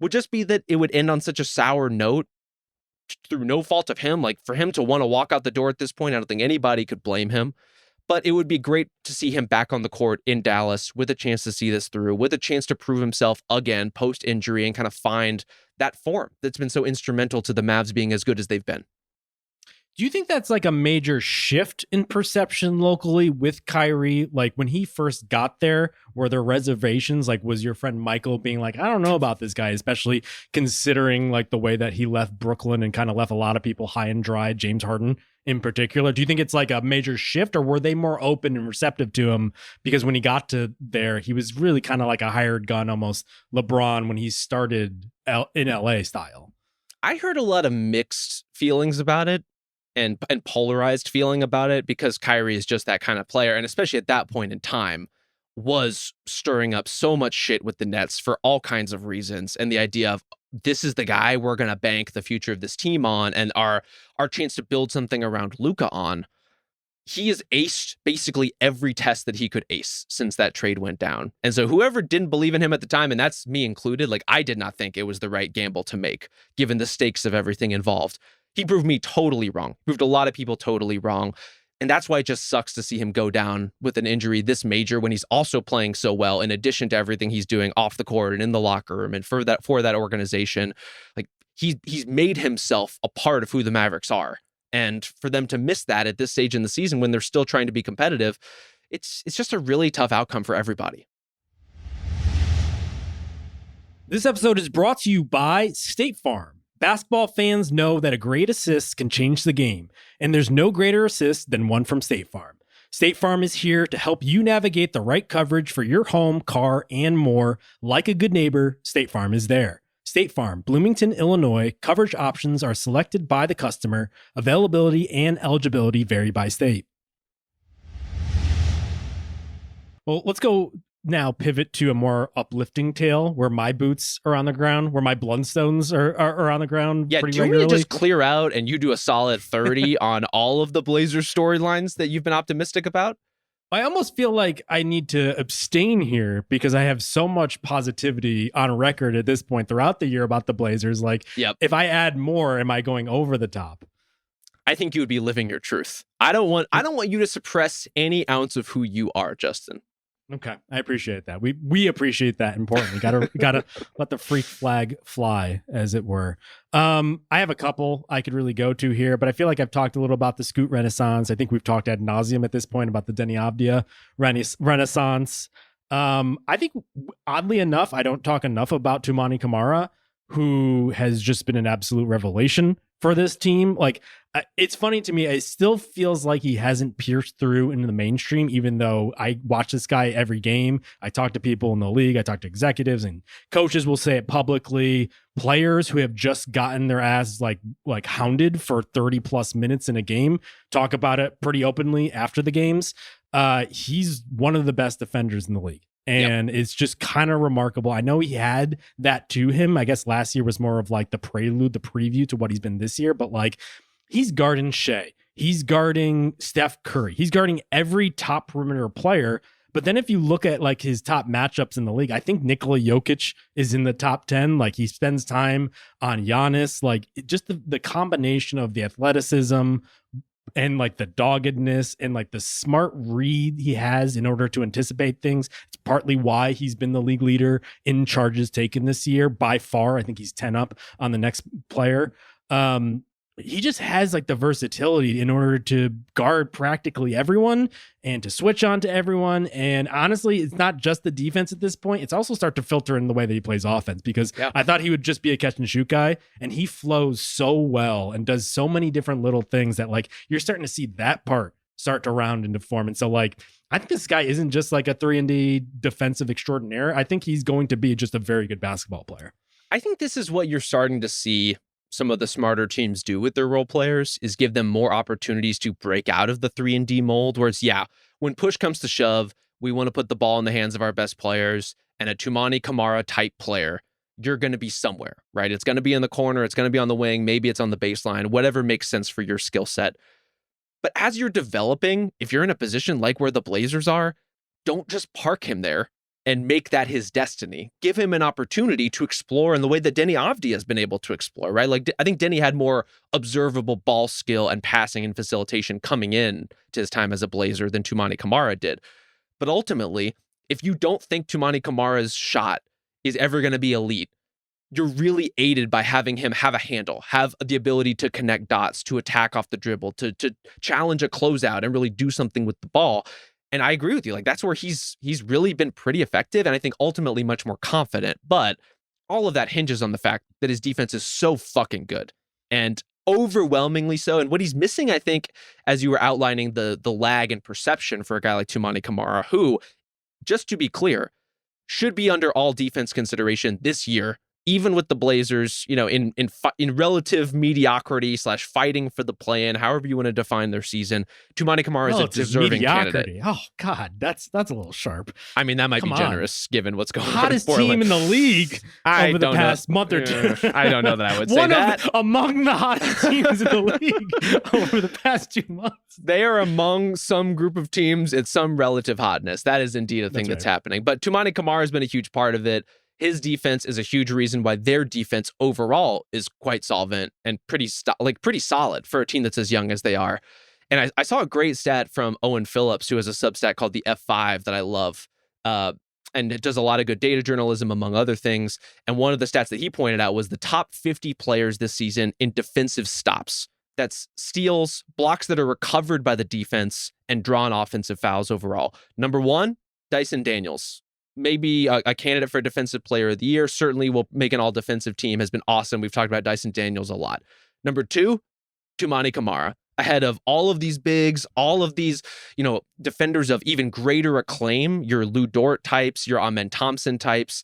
would just be that it would end on such a sour note through no fault of him. Like for him to want to walk out the door at this point, I don't think anybody could blame him. But it would be great to see him back on the court in Dallas with a chance to see this through, with a chance to prove himself again post-injury and kind of find that form that's been so instrumental to the Mavs being as good as they've been. Do you think that's like a major shift in perception locally with Kyrie? Like when he first got there, were there reservations? Like was your friend Michael being like, I don't know about this guy, especially considering like the way that he left Brooklyn and kind of left a lot of people high and dry, James Harden in particular? Do you think it's like a major shift, or were they more open and receptive to him? Because when he got to there, he was really kind of like a hired gun, almost LeBron when he started in LA style. I heard a lot of mixed feelings about it. And polarized feeling about it, because Kyrie is just that kind of player, and especially at that point in time was stirring up so much shit with the Nets for all kinds of reasons. And the idea of this is the guy we're going to bank the future of this team on and our chance to build something around Luka on. He has aced basically every test that he could ace since that trade went down. And so whoever didn't believe in him at the time, and that's me included, like I did not think it was the right gamble to make given the stakes of everything involved. He proved me totally wrong. Proved a lot of people totally wrong. And that's why it just sucks to see him go down with an injury this major when he's also playing so well, in addition to everything he's doing off the court and in the locker room and for that organization. Like he's made himself a part of who the Mavericks are. And for them to miss that at this stage in the season when they're still trying to be competitive, it's just a really tough outcome for everybody. This episode is brought to you by State Farm. Basketball fans know that a great assist can change the game, and there's no greater assist than one from State Farm. State Farm is here to help you navigate the right coverage for your home, car, and more. Like a good neighbor, State Farm is there. State Farm, Bloomington, Illinois. Coverage options are selected by the customer. Availability and eligibility vary by state. Well, let's go now pivot to a more uplifting tale where my boots are on the ground, where my Bloodstones are on the ground. Yeah, pretty do regularly. we just clear out and you do a solid 30 on all of the Blazers storylines that you've been optimistic about? I almost feel like I need to abstain here because I have so much positivity on record at this point throughout the year about the Blazers. Like, if I add more, am I going over the top? I think you would be living your truth. I don't want you to suppress any ounce of who you are, Justin. Okay, I appreciate that. We appreciate that. Importantly, gotta let the freak flag fly, as it were. I have a couple I could really go to here, but I feel like I've talked a little about the Scoot Renaissance. I think we've talked ad nauseum at this point about the Denny Avdia Renaissance. I think oddly enough, I don't talk enough about Tumani Kamara, who has just been an absolute revelation for this team. Like, It's funny to me. It still feels like he hasn't pierced through into the mainstream, even though I watch this guy every game. I talk to people in the league. I talk to executives, and coaches will say it publicly. Players who have just gotten their asses like hounded for 30 plus minutes in a game talk about it pretty openly after the games. He's one of the best defenders in the league. And It's just kind of remarkable. I know he had that to him. I guess last year was more of like the prelude, the preview to what he's been this year. But like, he's guarding Shea. He's guarding Steph Curry. He's guarding every top perimeter player. But then if you look at like his top matchups in the league, I think Nikola Jokic is in the top 10. Like, he spends time on Giannis. Like, just the combination of the athleticism and like the doggedness and like the smart read he has in order to anticipate things. It's partly why he's been the league leader in charges taken this year by far. I think he's 10 up on the next player. He just has like the versatility in order to guard practically everyone and to switch on to everyone. And honestly, it's not just the defense at this point. It's also start to filter in the way that he plays offense, because I thought he would just be a catch and shoot guy, and he flows so well and does so many different little things that like you're starting to see that part start to round into form. And so like, I think this guy isn't just like a 3-and-D defensive extraordinaire. I think he's going to be just a very good basketball player. I think this is what you're starting to see some of the smarter teams do with their role players, is give them more opportunities to break out of the 3-and-D mold. Whereas, when push comes to shove, we want to put the ball in the hands of our best players, and a Tumani Kamara type player, you're going to be somewhere, right? It's going to be in the corner. It's going to be on the wing. Maybe it's on the baseline, whatever makes sense for your skill set. But as you're developing, if you're in a position like where the Blazers are, don't just park him there and make that his destiny. Give him an opportunity to explore in the way that Denny Avdia has been able to explore, right? Like, I think Denny had more observable ball skill and passing and facilitation coming in to his time as a Blazer than Tumani Kamara did. But ultimately, if you don't think Tumani Kamara's shot is ever going to be elite, you're really aided by having him have a handle, have the ability to connect dots, to attack off the dribble, to challenge a closeout and really do something with the ball. And I agree with you. Like, that's where he's really been pretty effective, and I think ultimately much more confident. But all of that hinges on the fact that his defense is so fucking good, and overwhelmingly so. And what he's missing, I think, as you were outlining the lag in perception for a guy like Tumani Kamara, who, just to be clear, should be under all defense consideration this year, even with the Blazers, in relative mediocrity / fighting for the play-in, however you want to define their season. Tumani Kamara is a deserving candidate. Oh God, that's a little sharp. I mean, that might be generous given what's going on. Hottest team in the league over the past month or two. I don't know that I would say that. Among the hottest teams in the league over the past 2 months. They are among some group of teams at some relative hotness. That is indeed a thing that's happening. But Tumani Kamara has been a huge part of it. His defense is a huge reason why their defense overall is quite solvent and pretty solid for a team that's as young as they are. And I saw a great stat from Owen Phillips, who has a substat called the F5 that I love. And it does a lot of good data journalism, among other things. And one of the stats that he pointed out was the top 50 players this season in defensive stops. That's steals, blocks that are recovered by the defense, and drawn offensive fouls overall. Number 1, Dyson Daniels. Maybe a candidate for Defensive Player of the Year. Certainly will make an all-defensive team. Has been awesome. We've talked about Dyson Daniels a lot. Number 2, Tumani Kamara. Ahead of all of these bigs, all of these, defenders of even greater acclaim, your Lou Dort types, your Amen Thompson types,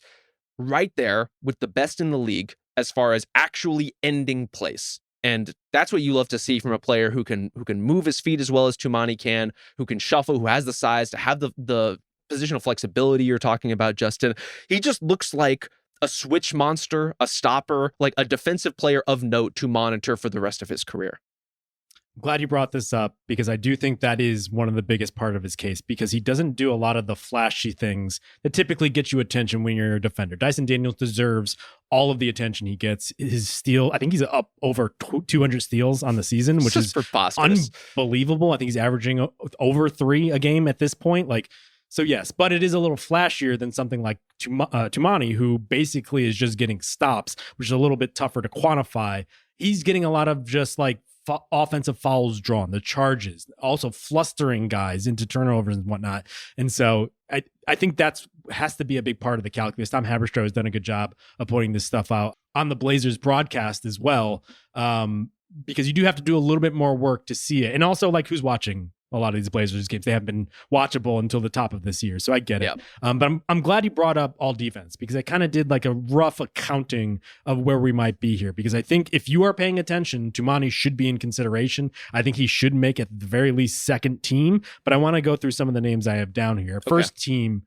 right there with the best in the league as far as actually ending plays. And that's what you love to see from a player who can move his feet as well as Tumani can, who can shuffle, who has the size to have the positional flexibility you're talking about, Justin. He just looks like a switch monster, a stopper, like a defensive player of note to monitor for the rest of his career. I'm glad you brought this up, because I do think that is one of the biggest part of his case, because he doesn't do a lot of the flashy things that typically get you attention when you're a defender. Dyson Daniels deserves all of the attention he gets. His steal, I think he's up over 200 steals on the season, which is unbelievable. I think he's averaging over 3 a game at this point. So yes, but it is a little flashier than something like Tumani, who basically is just getting stops, which is a little bit tougher to quantify. He's getting a lot of just like offensive fouls drawn, the charges, also flustering guys into turnovers and whatnot. And so I think that's has to be a big part of the calculus. Tom Haberstroh has done a good job of pointing this stuff out on the Blazers broadcast as well. because you do have to do a little bit more work to see it. And also, like, who's watching a lot of these Blazers games? They haven't been watchable until the top of this year. So I get it. But I'm glad you brought up all defense, because I kind of did like a rough accounting of where we might be here. Because I think if you are paying attention, Tumani should be in consideration. I think he should make at the very least second team. But I want to go through some of the names I have down here. First team,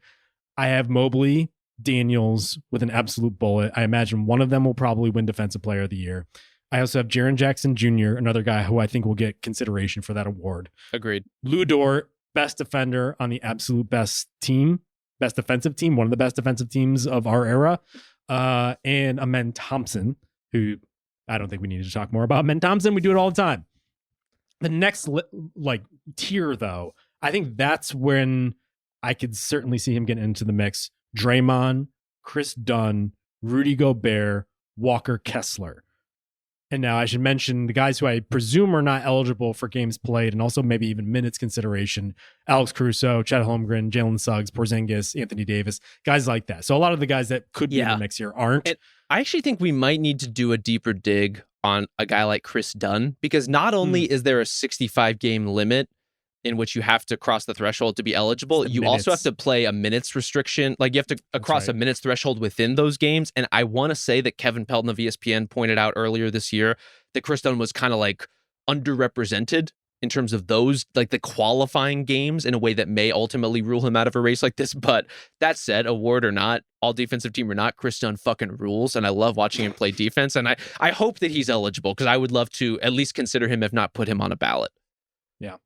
I have Mobley, Daniels with an absolute bullet. I imagine one of them will probably win Defensive Player of the Year. I also have Jaren Jackson Jr., another guy who I think will get consideration for that award. Agreed. Lou Dort, best defender on the absolute best team, best defensive team, one of the best defensive teams of our era. And Amen Thompson, who I don't think we need to talk more about. Amen Thompson, we do it all the time. The next tier, though, I think that's when I could certainly see him getting into the mix. Draymond, Chris Dunn, Rudy Gobert, Walker Kessler. And now I should mention the guys who I presume are not eligible for games played and also maybe even minutes consideration: Alex Caruso, Chet Holmgren, Jalen Suggs, Porzingis, Anthony Davis, guys like that. So a lot of the guys that could be in the mix here aren't. And I actually think we might need to do a deeper dig on a guy like Chris Dunn, because not only is there a 65 game limit in which you have to cross the threshold to be eligible, you also have to play a minutes restriction. Like, you have to cross a minutes threshold within those games. And I want to say that Kevin Pelton of ESPN pointed out earlier this year that Chris Dunn was kind of like underrepresented in terms of those, like the qualifying games, in a way that may ultimately rule him out of a race like this. But that said, award or not, all defensive team or not, Chris Dunn fucking rules. And I love watching him play defense. And I hope that he's eligible, because I would love to at least consider him, if not put him on a ballot. Yeah.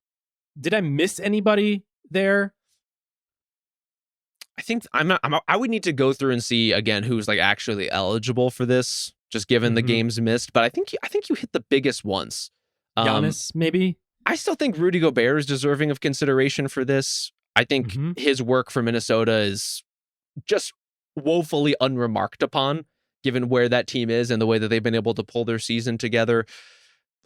Did I miss anybody there? I think I would need to go through and see again who's like actually eligible for this, just given the games missed. But I think you hit the biggest ones. Giannis, maybe. I still think Rudy Gobert is deserving of consideration for this. I think his work for Minnesota is just woefully unremarked upon, given where that team is and the way that they've been able to pull their season together.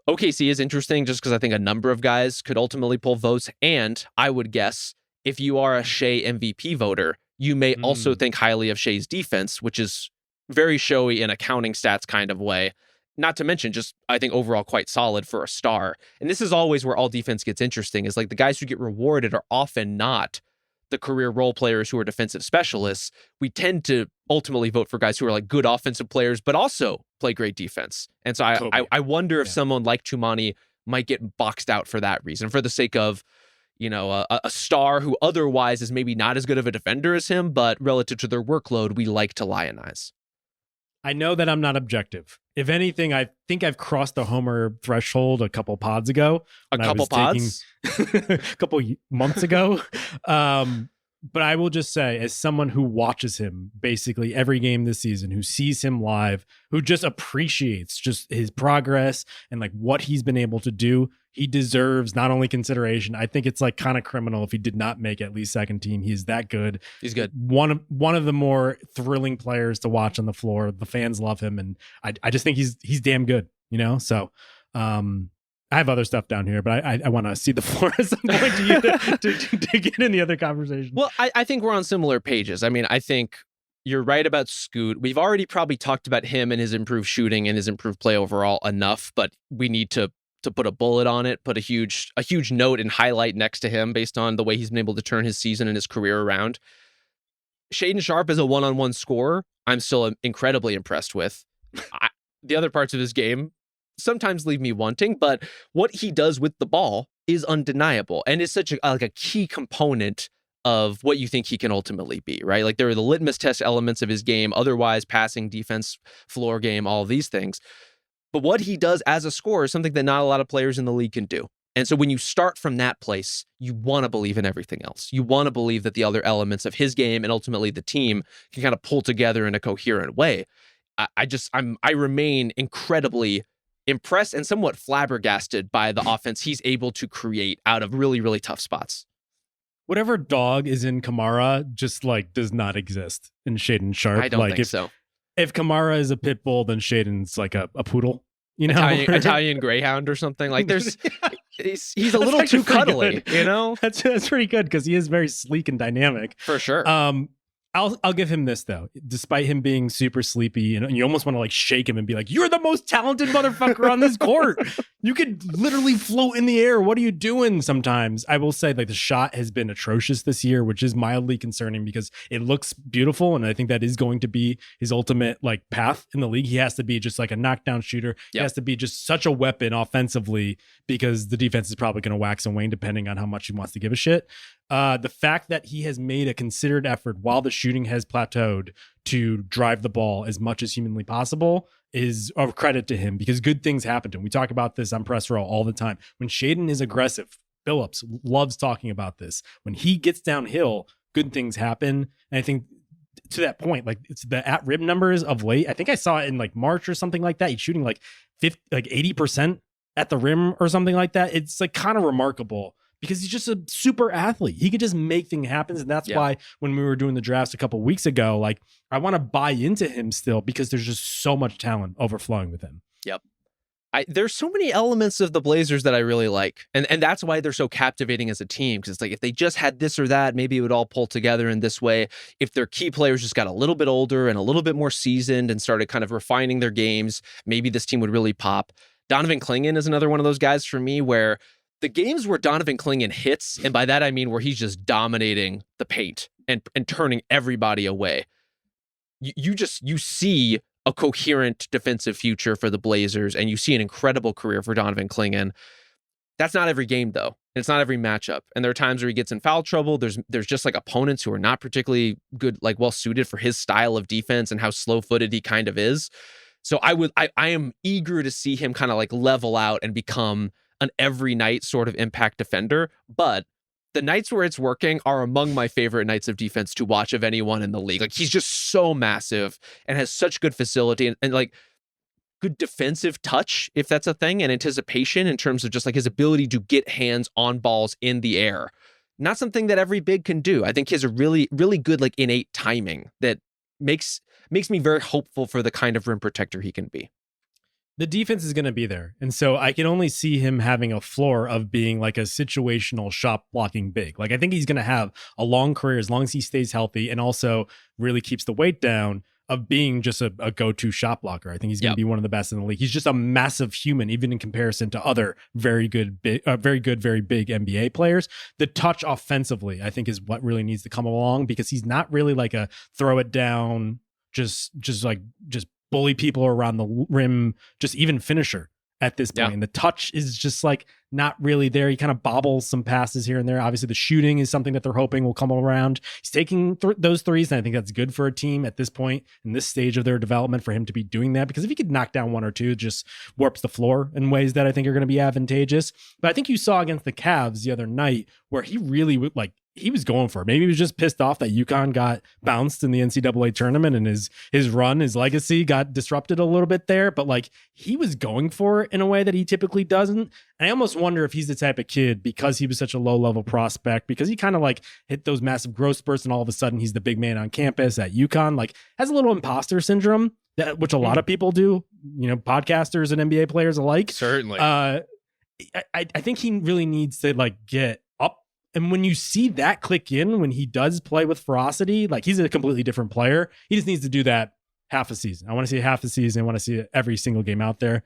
OKC is interesting just because I think a number of guys could ultimately pull votes. And I would guess if you are a Shea MVP voter, you may also think highly of Shea's defense, which is very showy in a counting stats kind of way. Not to mention just, I think, overall quite solid for a star. And this is always where all defense gets interesting, is like the guys who get rewarded are often not the career role players who are defensive specialists. We tend to ultimately vote for guys who are like good offensive players, but also play great defense. And so I wonder if someone like Tumani might get boxed out for that reason, for the sake of, you know, a star who otherwise is maybe not as good of a defender as him, but relative to their workload, we like to lionize. I know that I'm not objective. If anything, I think I've crossed the homer threshold a couple pods ago. A couple pods? A couple months ago. But I will just say, as someone who watches him basically every game this season, who sees him live, who just appreciates just his progress and like what he's been able to do, he deserves not only consideration. I think it's like kind of criminal if he did not make at least second team. He's that good. He's good. One of the more thrilling players to watch on the floor. The fans love him, and I just think he's damn good. You know, so. I have other stuff down here, but I want to see the floor at some point to get in the other conversation. Well, I think we're on similar pages. I mean, I think you're right about Scoot. We've already probably talked about him and his improved shooting and his improved play overall enough, but we need to put a bullet on it, put a huge note and highlight next to him based on the way he's been able to turn his season and his career around. Shaedon Sharpe is a one-on-one scorer. I'm still incredibly impressed with. The other parts of his game sometimes leave me wanting, but what he does with the ball is undeniable and is such a key component of what you think he can ultimately be, right? Like, there are the litmus test elements of his game, otherwise passing, defense, floor game, all of these things. But what he does as a scorer is something that not a lot of players in the league can do. And so when you start from that place, you want to believe in everything else. You want to believe that the other elements of his game and ultimately the team can kind of pull together in a coherent way. I remain incredibly impressed and somewhat flabbergasted by the offense he's able to create out of really, really tough spots. Whatever dog is in Kamara just like does not exist in Shaedon Sharpe. I don't think so. If Kamara is a pit bull, then Shaden's like a poodle, you know, Italian greyhound or something. Like, there's he's a little too cuddly, you know. That's pretty good because he is very sleek and dynamic for sure. I'll give him this though. Despite him being super sleepy, and you almost want to like shake him and be like, "You're the most talented motherfucker on this court. You could literally float in the air. What are you doing?" Sometimes I will say like the shot has been atrocious this year, which is mildly concerning because it looks beautiful, and I think that is going to be his ultimate like path in the league. He has to be just like a knockdown shooter. He has to be just such a weapon offensively because the defense is probably going to wax and wane depending on how much he wants to give a shit. The fact that he has made a considered effort while the shooting has plateaued to drive the ball as much as humanly possible is a credit to him because good things happen to him. We talk about this on Press Row all the time. When Shaedon is aggressive, Phillips loves talking about this. When he gets downhill, good things happen. And I think to that point, like it's the at rim numbers of late. I think I saw it in like March or something like that. He's shooting like 80% at the rim or something like that. It's like kind of remarkable because he's just a super athlete. He could just make things happen. And that's why when we were doing the drafts a couple weeks ago, like I want to buy into him still because there's just so much talent overflowing with him. Yep. There's so many elements of the Blazers that I really like. And that's why they're so captivating as a team. Because it's like if they just had this or that, maybe it would all pull together in this way. If their key players just got a little bit older and a little bit more seasoned and started kind of refining their games, maybe this team would really pop. Donovan Clingan is another one of those guys for me where the games where Donovan Clingan hits, and by that I mean where he's just dominating the paint and turning everybody away. You see a coherent defensive future for the Blazers, and you see an incredible career for Donovan Clingan. That's not every game though, and it's not every matchup. And there are times where he gets in foul trouble. There's just like opponents who are not particularly good, like well suited for his style of defense and how slow-footed he kind of is. So I am eager to see him kind of like level out and become an every night sort of impact defender. But the nights where it's working are among my favorite nights of defense to watch of anyone in the league. Like he's just so massive and has such good facility and like good defensive touch, if that's a thing, and anticipation in terms of just like his ability to get hands on balls in the air. Not something that every big can do. I think he has a really, really good like innate timing that makes me very hopeful for the kind of rim protector he can be. The defense is going to be there. And so I can only see him having a floor of being like a situational shot blocking big. Like I think he's going to have a long career as long as he stays healthy and also really keeps the weight down of being just a go-to shot blocker. I think he's going to be one of the best in the league. He's just a massive human, even in comparison to other very good, very big NBA players. The touch offensively, I think is what really needs to come along because he's not really like a throw it down, just bully people around the rim, just even finisher at this point. And the touch is just like not really there. He kind of bobbles some passes here and there. Obviously the shooting is something that they're hoping will come around. He's taking those threes, and I think that's good for a team at this point in this stage of their development for him to be doing that, because if he could knock down one or two, it just warps the floor in ways that I think are going to be advantageous. But I think you saw against the Cavs the other night where he really would like, he was going for it. Maybe he was just pissed off that UConn got bounced in the NCAA tournament and his run, his legacy got disrupted a little bit there. But like he was going for it in a way that he typically doesn't. And I almost wonder if he's the type of kid, because he was such a low level prospect, because he kind of like hit those massive growth spurts and all of a sudden he's the big man on campus at UConn, like has a little imposter syndrome, which a lot of people do, podcasters and NBA players alike. Certainly. I think he really needs to like get up. And when you see that click in, when he does play with ferocity, like he's a completely different player. He just needs to do that half a season. I want to see half a season. I want to see every single game out there,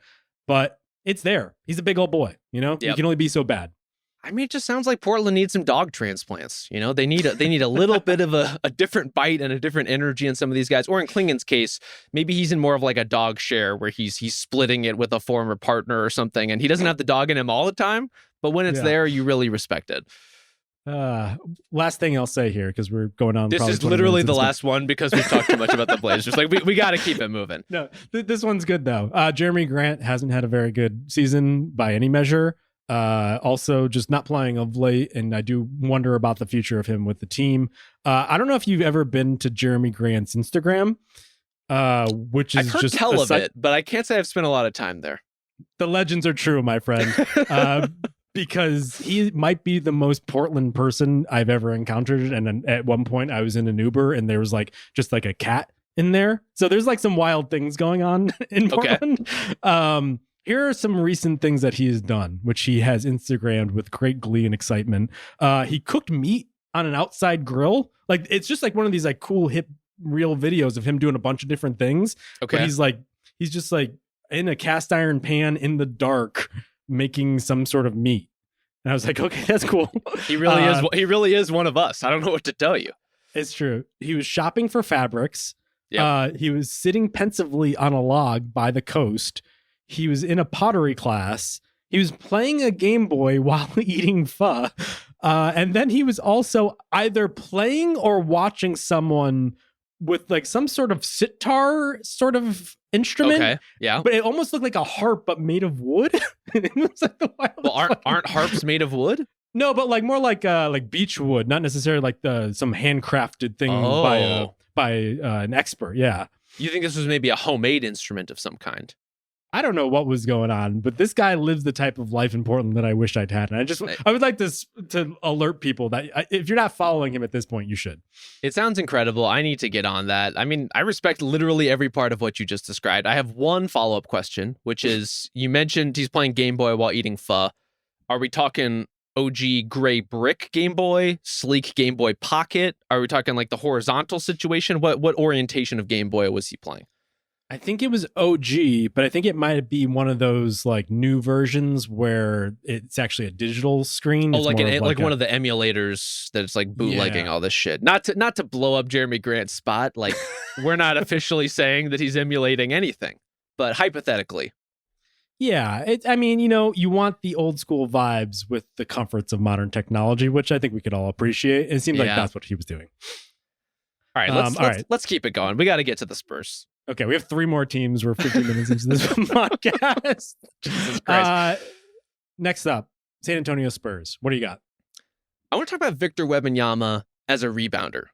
but it's there. He's a big old boy, He can only be so bad. I mean, it just sounds like Portland needs some dog transplants. They need a little bit of a different bite and a different energy in some of these guys. Or in Clingan's case, maybe he's in more of like a dog share where he's splitting it with a former partner or something, and he doesn't have the dog in him all the time, but when it's there, you really respect it. Last thing I'll say here, because we're going on. This is literally the last one because we've talked too much about the Blazers. Like we got to keep it moving. No, this one's good though. Jeremy Grant hasn't had a very good season by any measure. Also just not playing of late, and I do wonder about the future of him with the team. I don't know if you've ever been to Jeremy Grant's Instagram, which is I've heard just tell of it, but I can't say I've spent a lot of time there. The legends are true, my friend. Because he might be the most Portland person I've ever encountered. And at one point I was in an Uber and there was like just like a cat in there. So there's like some wild things going on in Portland. Okay. Here are some recent things that he has done, which he has Instagrammed with great glee and excitement. He cooked meat on an outside grill. Like it's just like one of these like cool hip real videos of him doing a bunch of different things. Okay. But he's just like in a cast iron pan in the dark making some sort of meat. And I was like, okay, that's cool. He really is one of us. I don't know what to tell you. It's true. He was shopping for fabrics. Yep. He was sitting pensively on a log by the coast. He was in a pottery class. He was playing a Game Boy while eating pho. And then he was also either playing or watching someone with like some sort of sitar sort of instrument. Okay. Yeah. But it almost looked like a harp, but made of wood. It was like the wildest Well, aren't harps made of wood? No, but like more like beech wood, not necessarily like some handcrafted thing by an expert. Yeah. You think this was maybe a homemade instrument of some kind? I don't know what was going on, but this guy lives the type of life in Portland that I wish I'd had. And I would like to alert people that if you're not following him at this point, you should. It sounds incredible. I need to get on that. I mean, I respect literally every part of what you just described. I have one follow-up question, which is you mentioned he's playing Game Boy while eating pho. Are we talking OG gray brick Game Boy, sleek Game Boy Pocket? Are we talking like the horizontal situation? What orientation of Game Boy was he playing? I think it was OG, but I think it might be one of those like new versions where it's actually a digital screen. Oh, It's like more of one of the emulators that's like bootlegging all this shit. Not to blow up Jeremy Grant's spot. Like we're not officially saying that he's emulating anything, but hypothetically. Yeah, I mean, you want the old school vibes with the comforts of modern technology, which I think we could all appreciate. It seems like that's what he was doing. All right, let's keep it going. We got to get to the Spurs. Okay, we have 3 more teams. We're 15 minutes into this podcast. Jesus Christ. Next up, San Antonio Spurs. What do you got? I want to talk about Victor Wembanyama as a rebounder.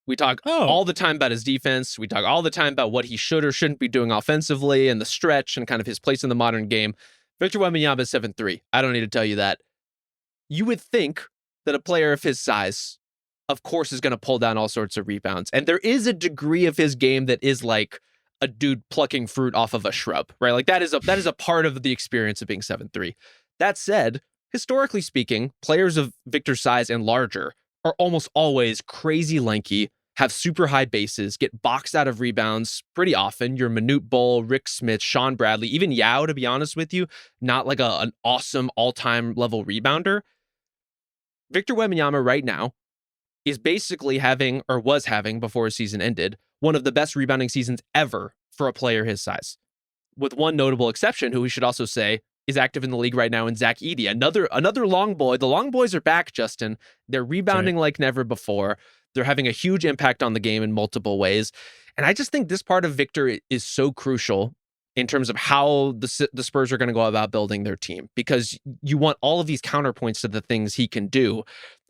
We talk all the time about his defense. We talk all the time about what he should or shouldn't be doing offensively and the stretch and kind of his place in the modern game. Victor Wembanyama is 7'3". I don't need to tell you that. You would think that a player of his size, of course, is going to pull down all sorts of rebounds. And there is a degree of his game that is like a dude plucking fruit off of a shrub, right? Like that is a part of the experience of being 7'3". That said, historically speaking, players of Victor's size and larger are almost always crazy lanky, have super high bases, get boxed out of rebounds pretty often. Your Manute Bol, Rick Smith, Sean Bradley, even Yao, to be honest with you, not like an awesome all-time level rebounder. Victor Wembanyama right now is basically having, or was having before his season ended, one of the best rebounding seasons ever for a player his size. With one notable exception, who we should also say is active in the league right now in Zach Edey, another long boy. The long boys are back, Justin. They're rebounding like never before. They're having a huge impact on the game in multiple ways. And I just think this part of Victor is so crucial in terms of how the Spurs are going to go about building their team, because you want all of these counterpoints to the things he can do.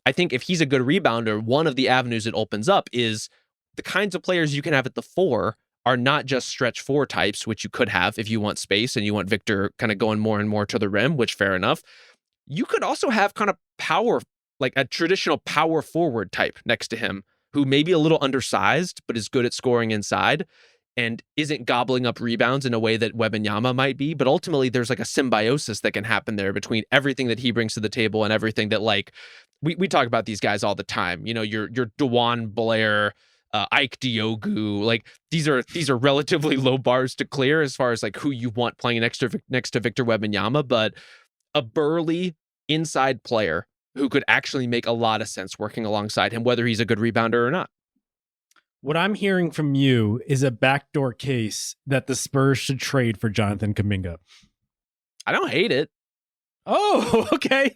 I think if he's a good rebounder, one of the avenues it opens up is the kinds of players you can have at the 4 are not just stretch 4 types, which you could have if you want space and you want Victor kind of going more and more to the rim, which fair enough. You could also have kind of power, like a traditional power forward type next to him who may be a little undersized, but is good at scoring inside and isn't gobbling up rebounds in a way that Wembanyama might be. But ultimately, there's like a symbiosis that can happen there between everything that he brings to the table and everything that, like, we talk about these guys all the time. You know, your DeJuan Blair, Ike Diogu, like these are relatively low bars to clear as far as like who you want playing next to Victor Wembanyama, but a burly inside player who could actually make a lot of sense working alongside him, whether he's a good rebounder or not. What I'm hearing from you is a backdoor case that the Spurs should trade for Jonathan Kuminga. I don't hate it. Oh, okay.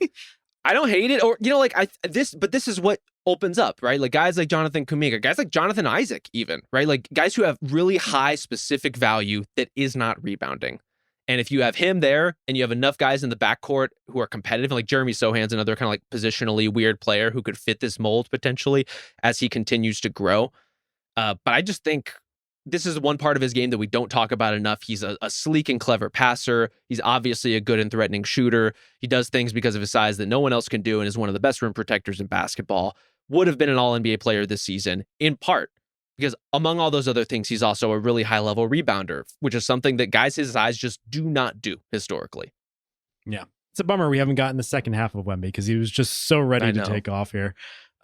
I don't hate it, or but this is what opens up, right? Like guys like Jonathan Kuminga, guys like Jonathan Isaac, even, right? Like guys who have really high specific value that is not rebounding. And if you have him there and you have enough guys in the backcourt who are competitive, like Jeremy Sohan's another kind of like positionally weird player who could fit this mold potentially as he continues to grow. But I just think this is one part of his game that we don't talk about enough. He's a sleek and clever passer. He's obviously a good and threatening shooter. He does things because of his size that no one else can do and is one of the best rim protectors in basketball. Would have been an all-NBA player this season, in part because among all those other things, he's also a really high-level rebounder, which is something that guys his size just do not do historically. Yeah. It's a bummer we haven't gotten the second half of Wemby because he was just so ready to take off here.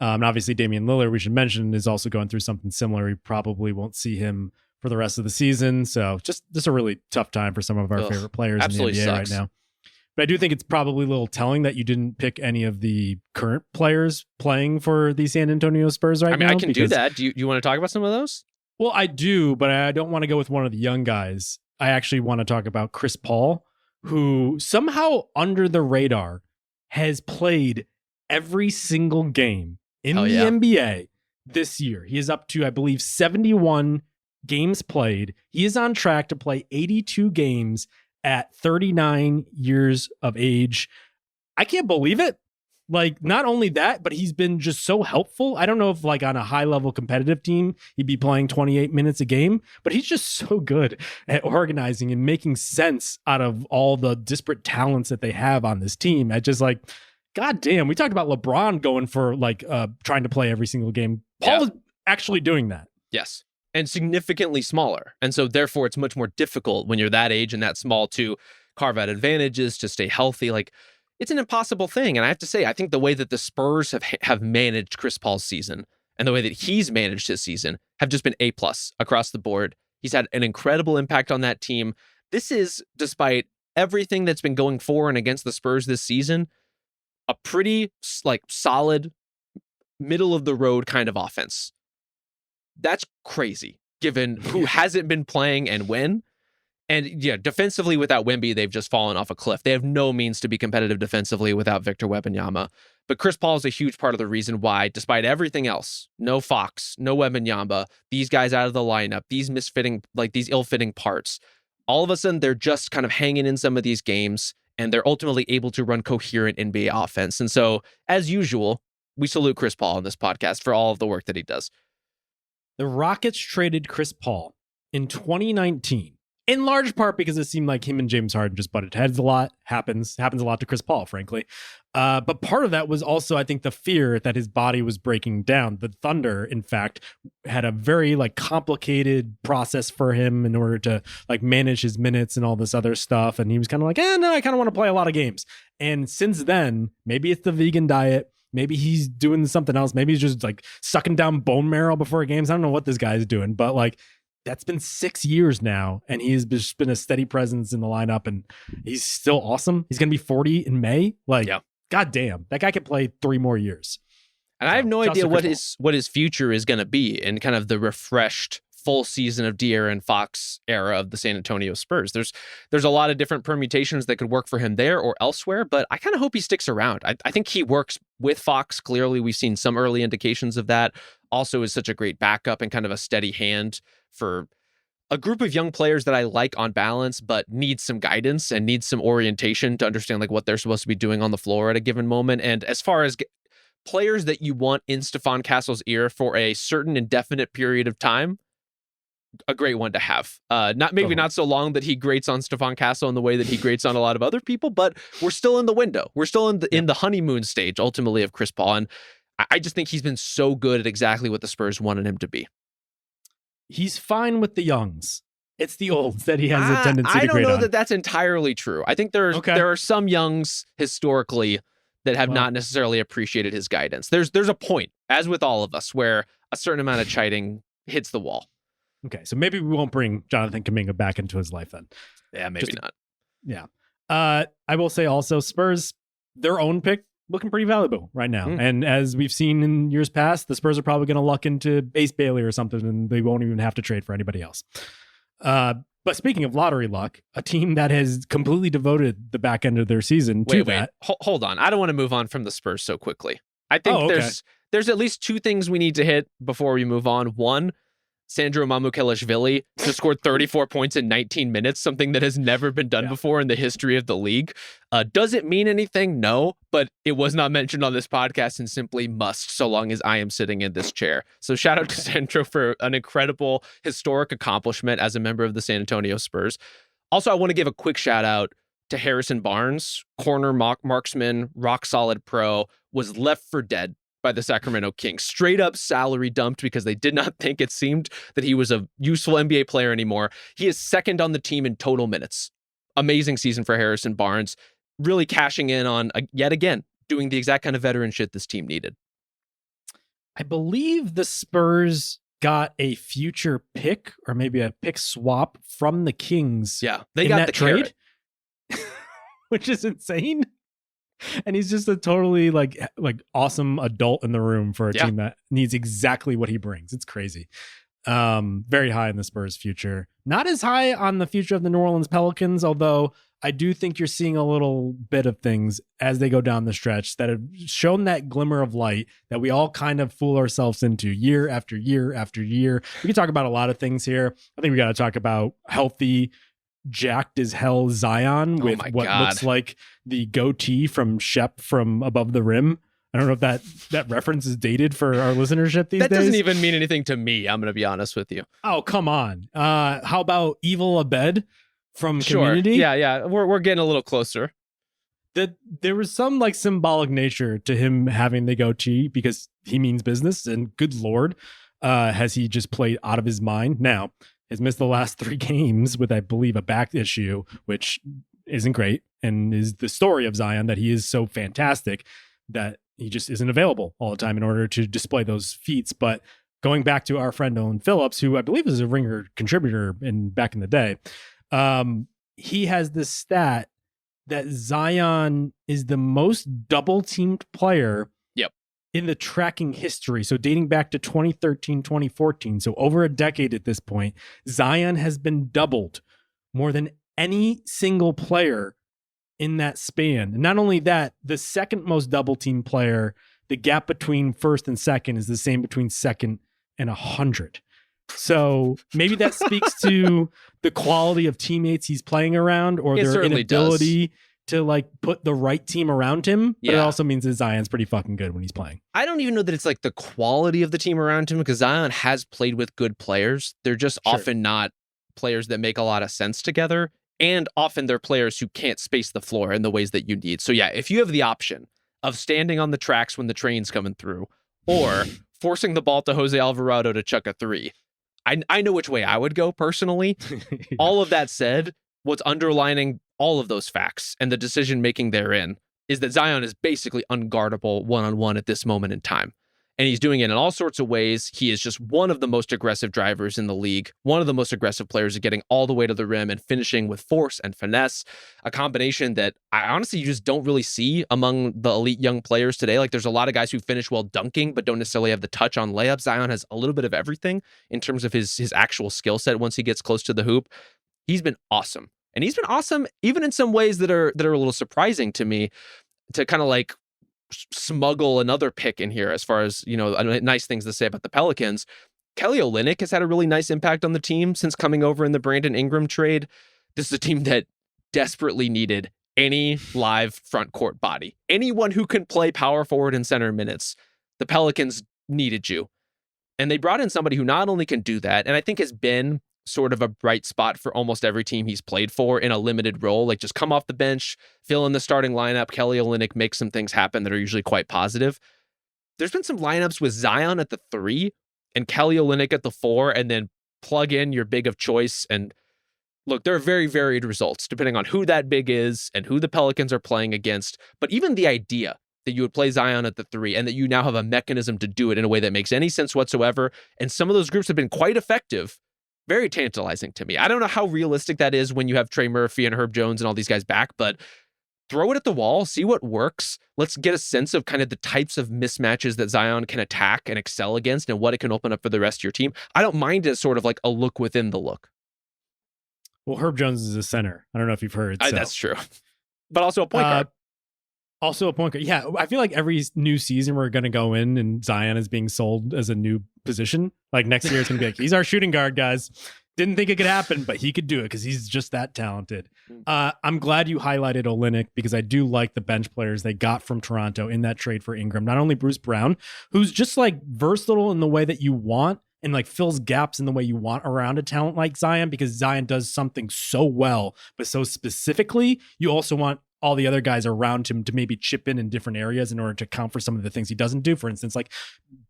And obviously Damian Lillard, we should mention, is also going through something similar. We probably won't see him for the rest of the season. So just a really tough time for some of our favorite players in the NBA sucks. right now. But I do think it's probably a little telling that you didn't pick any of the current players playing for the San Antonio Spurs right now. I can do that. Do you want to talk about some of those? Well, I do, but I don't want to go with one of the young guys. I actually want to talk about Chris Paul, who somehow under the radar has played every single game in the NBA this year. He is up to, I believe, 71 games played. He is on track to play 82 games at 39 years of age. I can't believe it. Like, not only that, but he's been just so helpful. I don't know if, like, on a high-level competitive team, he'd be playing 28 minutes a game, but he's just so good at organizing and making sense out of all the disparate talents that they have on this team. At just, like, God damn, we talked about LeBron going for, like, trying to play every single game. Paul is actually doing that. Yes. And significantly smaller. And so therefore it's much more difficult when you're that age and that small to carve out advantages, to stay healthy. Like, it's an impossible thing. And I have to say, I think the way that the Spurs have managed Chris Paul's season and the way that he's managed his season have just been A+ across the board. He's had an incredible impact on that team. This is, despite everything that's been going for and against the Spurs this season, a pretty, like, solid, middle of the road kind of offense. That's crazy, given who hasn't been playing and when. And yeah, defensively without Wemby, they've just fallen off a cliff. They have no means to be competitive defensively without Victor Wembanyama. But Chris Paul is a huge part of the reason why, despite everything else, no Fox, no Wembanyama, these guys out of the lineup, these misfitting, like these ill-fitting parts, all of a sudden they're just kind of hanging in some of these games, and they're ultimately able to run coherent NBA offense. And so, as usual, we salute Chris Paul on this podcast for all of the work that he does. The Rockets traded Chris Paul in 2019, in large part because it seemed like him and James Harden just butted heads a lot. Happens a lot to Chris Paul, frankly. But part of that was also, I think, the fear that his body was breaking down. The Thunder, in fact, had a very, like, complicated process for him in order to, like, manage his minutes and all this other stuff. And he was kind of like, no, I kind of want to play a lot of games. And since then, maybe it's the vegan diet. Maybe he's doing something else. Maybe he's just, like, sucking down bone marrow before games. I don't know what this guy's doing, but, like, that's been 6 years now, and he's just been a steady presence in the lineup, and he's still awesome. He's going to be 40 in May. Like, God damn, that guy could play 3 more years. And I have no idea what his future is going to be in kind of the refreshed full season of De'Aaron Fox era of the San Antonio Spurs. There's a lot of different permutations that could work for him there or elsewhere, but I kind of hope he sticks around. I think he works with Fox. Clearly, we've seen some early indications of that. Also is such a great backup and kind of a steady hand for a group of young players that I like on balance, but need some guidance and need some orientation to understand, like, what they're supposed to be doing on the floor at a given moment. And as far as players that you want in Stephon Castle's ear for a certain indefinite period of time, a great one to have. Not so long that he grates on Stephon Castle in the way that he grates on a lot of other people, but we're still in the window. We're still in the honeymoon stage, ultimately, of Chris Paul. And I just think he's been so good at exactly what the Spurs wanted him to be. He's fine with the youngs. It's the olds that he has a tendency to grade on. I don't know that that's entirely true. I think there are some youngs historically that have not necessarily appreciated his guidance. There's a point, as with all of us, where a certain amount of chiding hits the wall. Okay, so maybe we won't bring Jonathan Kuminga back into his life then. Yeah, maybe not. Yeah. I will say also, Spurs, their own pick, looking pretty valuable right now. And as we've seen in years past, the Spurs are probably going to luck into Ace Bailey or something, and they won't even have to trade for anybody else. But speaking of lottery luck, a team that has completely devoted the back end of their season to that. Hold on. I don't want to move on from the Spurs so quickly. I think there's at least 2 things we need to hit before we move on. One, Sandro Mamukelashvili just scored 34 points in 19 minutes, something that has never been done before in the history of the league. Does it mean anything? No, but it was not mentioned on this podcast and simply must, so long as I am sitting in this chair. So shout out to Sandro for an incredible historic accomplishment as a member of the San Antonio Spurs. Also, I want to give a quick shout out to Harrison Barnes, corner marksman, rock solid pro, was left for dead by the Sacramento Kings. Straight up salary dumped because they did not think it seemed that he was a useful NBA player anymore. He is second on the team in total minutes. Amazing season for Harrison Barnes. Really cashing in on, yet again, doing the exact kind of veteran shit this team needed. I believe the Spurs got a future pick or maybe a pick swap from the Kings. Yeah, they in got that the trade, carrot. which is insane. And he's just a totally like awesome adult in the room for a team that needs exactly what he brings. It's crazy. Very high in the Spurs future. Not as high on the future of the New Orleans Pelicans, although I do think you're seeing a little bit of things as they go down the stretch that have shown that glimmer of light that we all kind of fool ourselves into year after year after year. We can talk about a lot of things here. I think we got to talk about healthy, jacked as hell Zion with what looks like the goatee from Shep from Above the Rim. I don't know if that reference is dated for our listenership these days. That doesn't even mean anything to me. I'm going to be honest with you. Oh, come on. How about Evil Abed from Community? Yeah. We're getting a little closer. There was some like symbolic nature to him having the goatee because he means business, and good Lord, has he just played out of his mind. Now, has missed the last 3 games with, I believe, a back issue, which isn't great, and is the story of Zion that he is so fantastic that he just isn't available all the time in order to display those feats. But going back to our friend Owen Phillips, who I believe is a Ringer contributor back in the day, he has this stat that Zion is the most double-teamed player in the tracking history. So dating back to 2013, 2014, so over a decade at this point, Zion has been doubled more than any single player in that span. And not only that, the second most double team player, the gap between first and second is the same between second and 100. So maybe that speaks to the quality of teammates he's playing around, or their inability to like put the right team around him. But it also means that Zion's pretty fucking good when he's playing. I don't even know that it's like the quality of the team around him, because Zion has played with good players. They're just often not players that make a lot of sense together. And often they're players who can't space the floor in the ways that you need. So yeah, if you have the option of standing on the tracks when the train's coming through, or forcing the ball to Jose Alvarado to chuck a 3, I know which way I would go personally. All of that said, what's underlining all of those facts and the decision making therein is that Zion is basically unguardable one-on-one at this moment in time. And he's doing it in all sorts of ways. He is just one of the most aggressive drivers in the league, one of the most aggressive players at getting all the way to the rim and finishing with force and finesse, a combination that I honestly you just don't really see among the elite young players today. Like there's a lot of guys who finish well dunking, but don't necessarily have the touch on layups. Zion has a little bit of everything in terms of his actual skill set once he gets close to the hoop. He's been awesome. And he's been awesome even in some ways that are a little surprising to me, to kind of like smuggle another pick in here as far as, you know, nice things to say about the Pelicans. Kelly Olynyk has had a really nice impact on the team since coming over in the Brandon Ingram trade. This is a team that desperately needed any live front court body, anyone who can play power forward and center minutes. The Pelicans needed you. And they brought in somebody who not only can do that, and I think has been sort of a bright spot for almost every team he's played for in a limited role, like just come off the bench, fill in the starting lineup. Kelly Olynyk makes some things happen that are usually quite positive. There's been some lineups with Zion at the 3 and Kelly Olynyk at the 4, and then plug in your big of choice. And look, there are very varied results depending on who that big is and who the Pelicans are playing against. But even the idea that you would play Zion at the 3 and that you now have a mechanism to do it in a way that makes any sense whatsoever, and some of those groups have been quite effective, very tantalizing to me. I don't know how realistic that is when you have Trey Murphy and Herb Jones and all these guys back, but throw it at the wall, see what works. Let's get a sense of kind of the types of mismatches that Zion can attack and excel against and what it can open up for the rest of your team. I don't mind it as sort of like a look within the look. Well, Herb Jones is a center. I don't know if you've heard. That's true. But also a point guard. Also a point guard. Yeah, I feel like every new season we're going to go in and Zion is being sold as a new position. Like next year it's going to be like, he's our shooting guard, guys. Didn't think it could happen, but he could do it because he's just that talented. I'm glad you highlighted Olynyk because I do like the bench players they got from Toronto in that trade for Ingram. Not only Bruce Brown, who's just like versatile in the way that you want and like fills gaps in the way you want around a talent like Zion, because Zion does something so well, but so specifically, you also want all the other guys around him to maybe chip in different areas in order to account for some of the things he doesn't do. For instance, like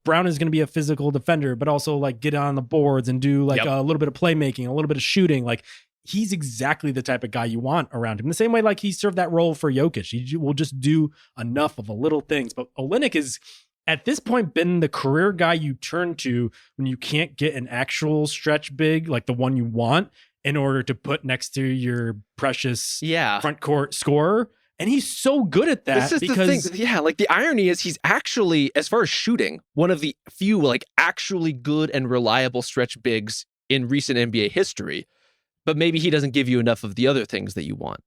Brown is going to be a physical defender, but also like get on the boards and do like a little bit of playmaking, a little bit of shooting. Like he's exactly the type of guy you want around him. The same way like he served that role for Jokic. He will just do enough of the little things. But Olynyk is at this point been the career guy you turn to when you can't get an actual stretch big, like the one you want, in order to put next to your precious front court scorer. And he's so good at that. This is the thing. Yeah, like the irony is he's actually, as far as shooting, one of the few like actually good and reliable stretch bigs in recent NBA history. But maybe he doesn't give you enough of the other things that you want.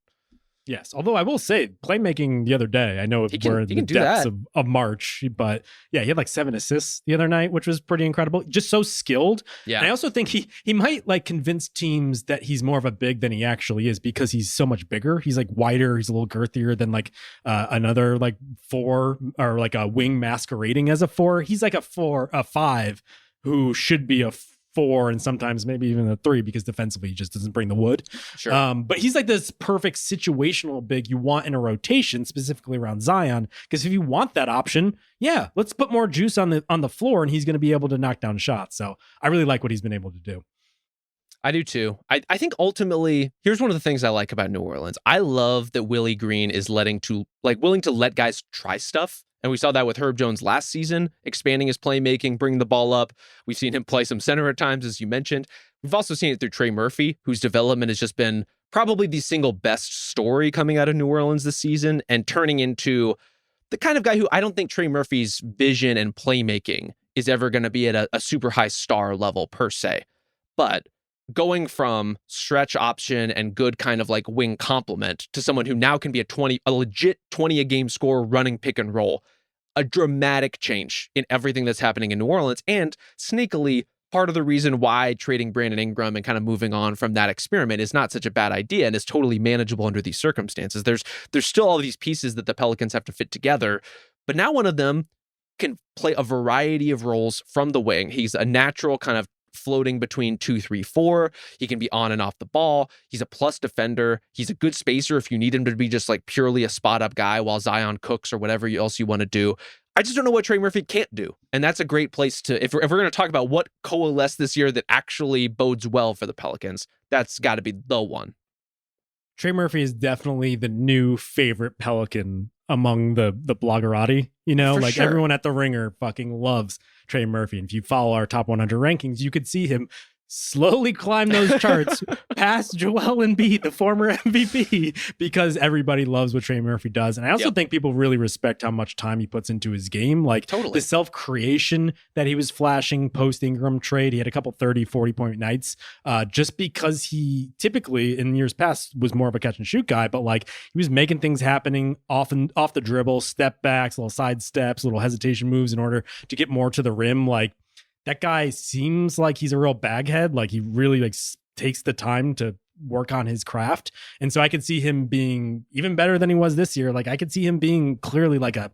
Yes, although I will say, playmaking the other day, I know we're in the depths of March, but yeah, he had like 7 assists the other night, which was pretty incredible. Just so skilled. Yeah. And I also think he might like convince teams that he's more of a big than he actually is because he's so much bigger. He's like wider. He's a little girthier than like another like 4 or like a wing masquerading as a 4. He's like a 5 who should be a 4 and sometimes maybe even a 3 because defensively he just doesn't bring the wood. Sure. But he's like this perfect situational big you want in a rotation, specifically around Zion. Because if you want that option, yeah, let's put more juice on the floor and he's going to be able to knock down shots. So I really like what he's been able to do. I do too. I think ultimately, here's one of the things I like about New Orleans. I love that Willie Green is willing to let guys try stuff. And we saw that with Herb Jones last season, expanding his playmaking, bringing the ball up. We've seen him play some center at times, as you mentioned. We've also seen it through Trey Murphy, whose development has just been probably the single best story coming out of New Orleans this season and turning into the kind of guy who I don't think Trey Murphy's vision and playmaking is ever going to be at a super high star level per se. But going from stretch option and good kind of like wing complement to someone who now can be a legit 20 a game scorer running pick and roll, a dramatic change in everything that's happening in New Orleans, and sneakily part of the reason why trading Brandon Ingram and kind of moving on from that experiment is not such a bad idea and is totally manageable under these circumstances. There's still all these pieces that the Pelicans have to fit together, but now one of them can play a variety of roles from the wing. He's a natural kind of floating between 2, 3, 4. He can be on and off the ball. He's a plus defender. He's a good spacer if you need him to be just like purely a spot up guy while Zion cooks or whatever else you want to do. I just don't know what Trey Murphy can't do. And that's a great place to, if we're going to talk about what coalesced this year that actually bodes well for the Pelicans, that's got to be the one. Trey Murphy is definitely the new favorite Pelican among the bloggerati, you know, For like sure. Everyone at the Ringer fucking loves Trey Murphy. And if you follow our top 100 rankings, you could see him slowly climb those charts past Joel Embiid, the former MVP, because everybody loves what Trey Murphy does. And I also think people really respect how much time he puts into his game. Like the self-creation that he was flashing post Ingram trade. He had a couple 30, 40-point nights just because he typically in years past was more of a catch and shoot guy, but like he was making things happening often off the dribble, step backs, little side steps, little hesitation moves in order to get more to the rim. Like that guy seems like he's a real baghead. Like he really like takes the time to work on his craft. And so I could see him being even better than he was this year. Like I could see him being clearly like a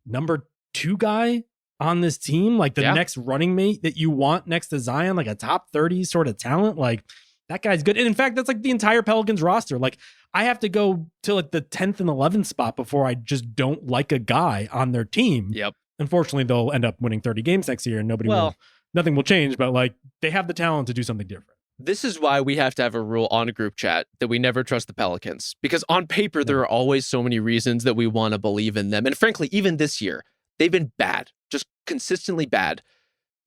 number 2 guy on this team, like the next running mate that you want next to Zion, like a top 30 sort of talent. Like that guy's good. And in fact, that's like the entire Pelicans roster. Like I have to go to like the 10th and 11th spot before I just don't like a guy on their team. Yep. Unfortunately, they'll end up winning 30 games next year and nothing will change, but like they have the talent to do something different. This is why we have to have a rule on a group chat that we never trust the Pelicans, because on paper, there are always so many reasons that we want to believe in them. And frankly, even this year, they've been bad, just consistently bad.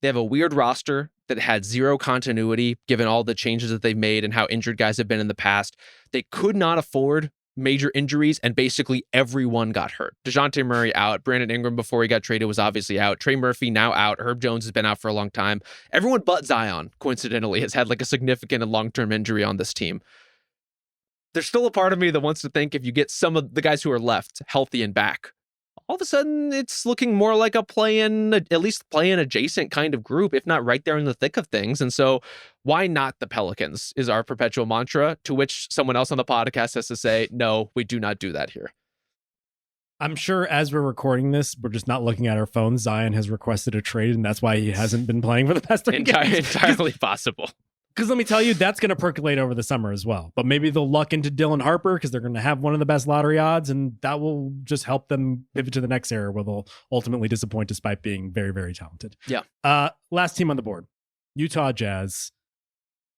They have a weird roster that had zero continuity, given all the changes that they've made and how injured guys have been in the past. They could not afford major injuries, and basically everyone got hurt. DeJounte Murray out. Brandon Ingram, before he got traded, was obviously out. Trey Murphy now out. Herb Jones has been out for a long time. Everyone but Zion, coincidentally, has had like a significant and long-term injury on this team. There's still a part of me that wants to think if you get some of the guys who are left healthy and back, all of a sudden it's looking more like a at least play-in adjacent kind of group, if not right there in the thick of things. And so why not the Pelicans is our perpetual mantra, to which someone else on the podcast has to say, no, we do not do that here. I'm sure as we're recording this, we're just not looking at our phones. Zion has requested a trade, and that's why he hasn't been playing for the past 3 games. Entirely possible. Because let me tell you, that's going to percolate over the summer as well. But maybe they'll luck into Dylan Harper because they're going to have one of the best lottery odds, and that will just help them pivot to the next era where they'll ultimately disappoint despite being very, very talented. Yeah. Last team on the board, Utah Jazz.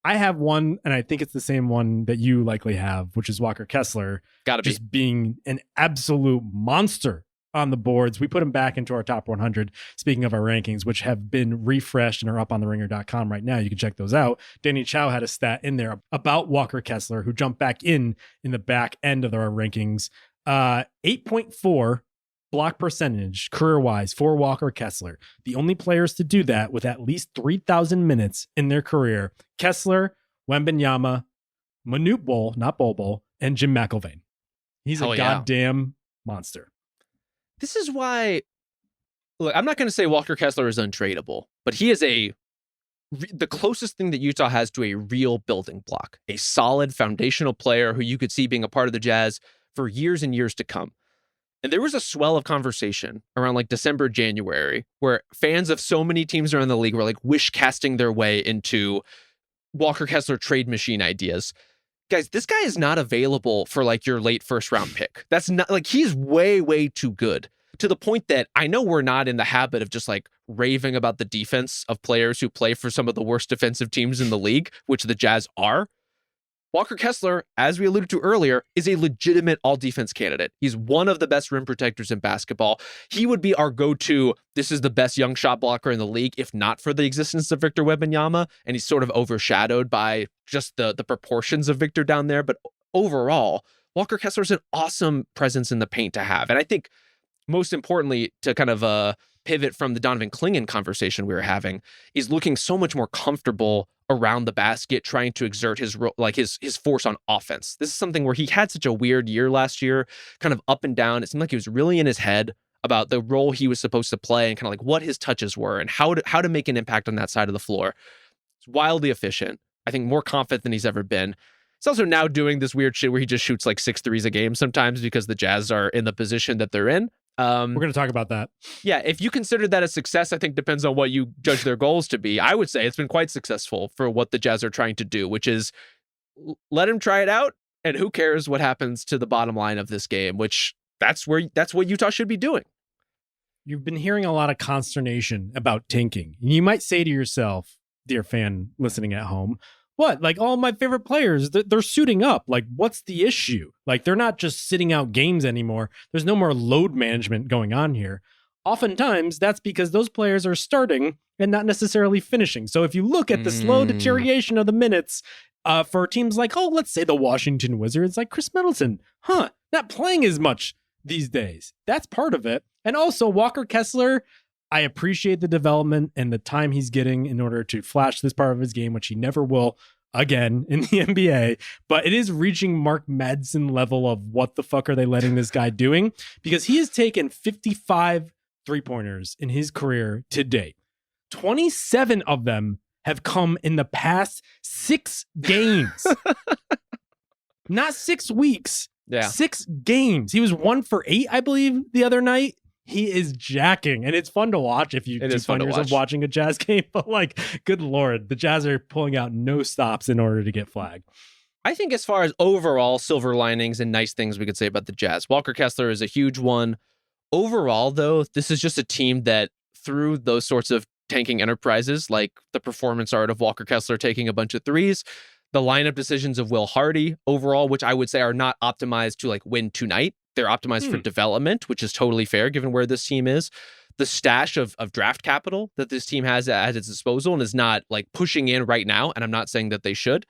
I have one, and I think it's the same one that you likely have, which is Walker Kessler. Gotta be. Just being an absolute monster on the boards. We put him back into our top 100. Speaking of our rankings, which have been refreshed and are up on theringer.com right now. You can check those out. Danny Chow had a stat in there about Walker Kessler, who jumped back in the back end of our rankings. 8.4 block percentage career-wise for Walker Kessler. The only players to do that with at least 3,000 minutes in their career: Kessler, Wembanyama, Manute Bol, not Bol, and Jim McIlvain. He's a goddamn monster. This is why, look, I'm not going to say Walker Kessler is untradeable, but he is the closest thing that Utah has to a real building block, a solid foundational player who you could see being a part of the Jazz for years and years to come. And there was a swell of conversation around like December, January, where fans of so many teams around the league were like wish casting their way into Walker Kessler trade machine ideas. Guys, this guy is not available for like your late first round pick. That's not like, he's way, way too good, to the point that I know we're not in the habit of just like raving about the defense of players who play for some of the worst defensive teams in the league, which the Jazz are. Walker Kessler, as we alluded to earlier, is a legitimate all-defense candidate. He's one of the best rim protectors in basketball. He would be our go-to, this is the best young shot blocker in the league, if not for the existence of Victor Wembanyama, and he's sort of overshadowed by just the proportions of Victor down there. But overall, Walker Kessler is an awesome presence in the paint to have. And I think, most importantly, to kind of pivot from the Donovan Clingan conversation we were having, is looking so much more comfortable around the basket, trying to exert his force on offense. This is something where he had such a weird year last year, kind of up and down. It seemed like he was really in his head about the role he was supposed to play and kind of like what his touches were and how to make an impact on that side of the floor. It's wildly efficient. I think more confident than he's ever been. He's also now doing this weird shit where he just shoots like 6 threes a game sometimes because the Jazz are in the position that they're in. We're going to talk about that. Yeah, if you consider that a success, I think depends on what you judge their goals to be. I would say it's been quite successful for what the Jazz are trying to do, which is let him try it out, and who cares what happens to the bottom line of this game, which that's what Utah should be doing. You've been hearing a lot of consternation about tanking. You might say to yourself, dear fan listening at home, what? Like, all my favorite players, they're suiting up. Like, what's the issue? Like, they're not just sitting out games anymore. There's no more load management going on here. Oftentimes, that's because those players are starting and not necessarily finishing. So if you look at the slow deterioration of the minutes for teams like, let's say the Washington Wizards, like Chris Middleton, not playing as much these days. That's part of it. And also Walker Kessler, I appreciate the development and the time he's getting in order to flash this part of his game, which he never will again in the NBA. But it is reaching Mark Madsen level of what the fuck are they letting this guy doing? Because he has taken 55 three-pointers in his career to date. 27 of them have come in the past 6 games. Not 6 weeks. Yeah. 6 games. He was 1 for 8, I believe, the other night. He is jacking, and it's fun to watch if you do find yourself watching a Jazz game. But like, good Lord, the Jazz are pulling out no stops in order to get flagged. I think as far as overall silver linings and nice things we could say about the Jazz, Walker Kessler is a huge one. Overall, though, this is just a team that through those sorts of tanking enterprises, like the performance art of Walker Kessler taking a bunch of threes, the lineup decisions of Will Hardy overall, which I would say are not optimized to like win tonight. They're optimized for development, which is totally fair given where this team is. The stash of draft capital that this team has at its disposal and is not like pushing in right now. And I'm not saying that they should.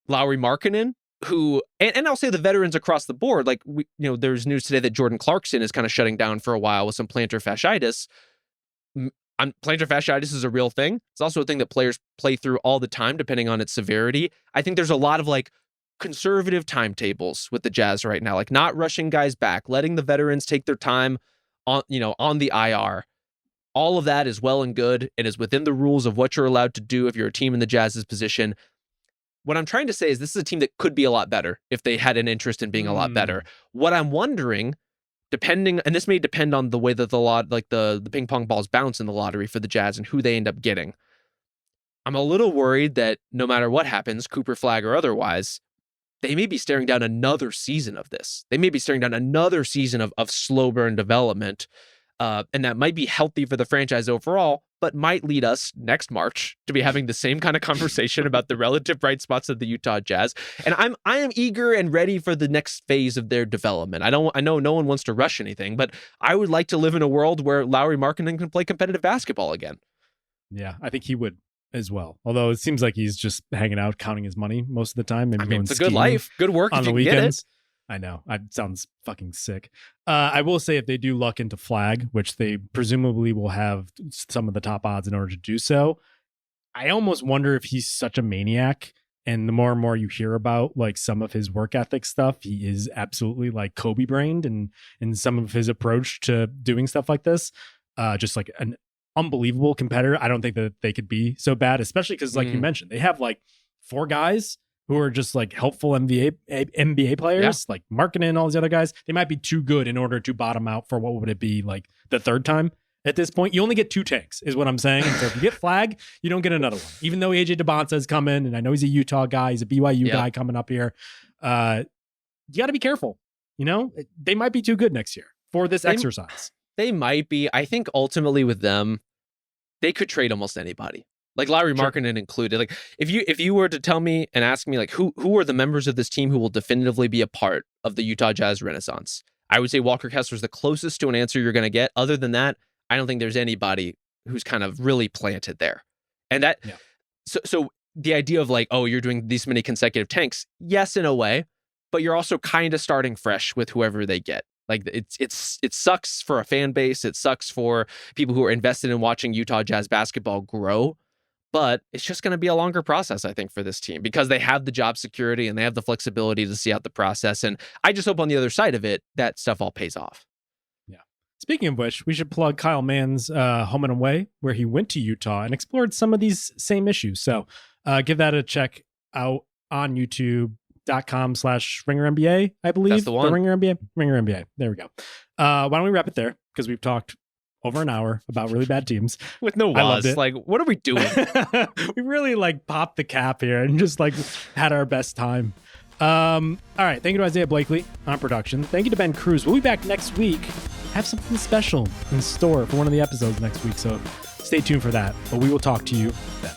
Lauri Markkanen, who, and I'll say the veterans across the board, like, there's news today that Jordan Clarkson is kind of shutting down for a while with some plantar fasciitis. Plantar fasciitis is a real thing. It's also a thing that players play through all the time, depending on its severity. I think there's a lot of like conservative timetables with the Jazz right now, like not rushing guys back, letting the veterans take their time on the IR. All of that is well and good. It is within the rules of what you're allowed to do if you're a team in the Jazz's position. What I'm trying to say is this is a team that could be a lot better if they had an interest in being a lot better. What I'm wondering, and this may depend on the way that the ping pong balls bounce in the lottery for the Jazz and who they end up getting. I'm a little worried that no matter what happens, Cooper flag or otherwise, they may be staring down another season of this. They may be staring down another season of slow burn development. And that might be healthy for the franchise overall, but might lead us next March to be having the same kind of conversation about the relative bright spots of the Utah Jazz. And I am eager and ready for the next phase of their development. I know no one wants to rush anything, but I would like to live in a world where Lauri Markkanen can play competitive basketball again. Yeah, I think he would as well. Although it seems like he's just hanging out, counting his money most of the time. Maybe it's a good life, good work on if the you weekends. Get it. I know. It sounds fucking sick. I will say if they do luck into flag, which they presumably will have some of the top odds in order to do so, I almost wonder if he's such a maniac. And the more and more you hear about like some of his work ethic stuff, he is absolutely like Kobe brained and some of his approach to doing stuff like this. Just like an unbelievable competitor. I don't think that they could be so bad, especially because like you mentioned, they have like 4 guys who are just like helpful NBA players, like Markkanen and all these other guys. They might be too good in order to bottom out for what would it be like the third time at this point. You only get 2 tanks is what I'm saying. And so if you get flag, you don't get another one, even though AJ DeBonsa's coming. And I know he's a Utah guy. He's a BYU guy coming up here. You got to be careful. You know, they might be too good next year for this exercise. They might be. I think ultimately with them, they could trade almost anybody. Like Lauri Markkanen included. Like if you were to tell me and ask me like who are the members of this team who will definitively be a part of the Utah Jazz renaissance, I would say Walker Kessler's the closest to an answer you're going to get. Other than that, I don't think there's anybody who's kind of really planted there. And that so the idea of like, oh, you're doing these many consecutive tanks, yes, in a way, but you're also kind of starting fresh with whoever they get. Like it sucks for a fan base. It sucks for people who are invested in watching Utah Jazz basketball grow. But it's just going to be a longer process, I think, for this team because they have the job security and they have the flexibility to see out the process. And I just hope on the other side of it, that stuff all pays off. Yeah. Speaking of which, we should plug Kyle Mann's Home and Away, where he went to Utah and explored some of these same issues. So give that a check out on youtube.com/RingerNBA, I believe. That's the one. Ringer NBA. There we go. Why don't we wrap it there? Because we've talked over an hour about really bad teams with no was. Like, what are we doing? We really like popped the cap here and just like had our best time. All right. Thank you to Isaiah Blakely on production. Thank you to Ben Cruz. We'll be back next week. Have something special in store for one of the episodes next week. So stay tuned for that. But we will talk to you then.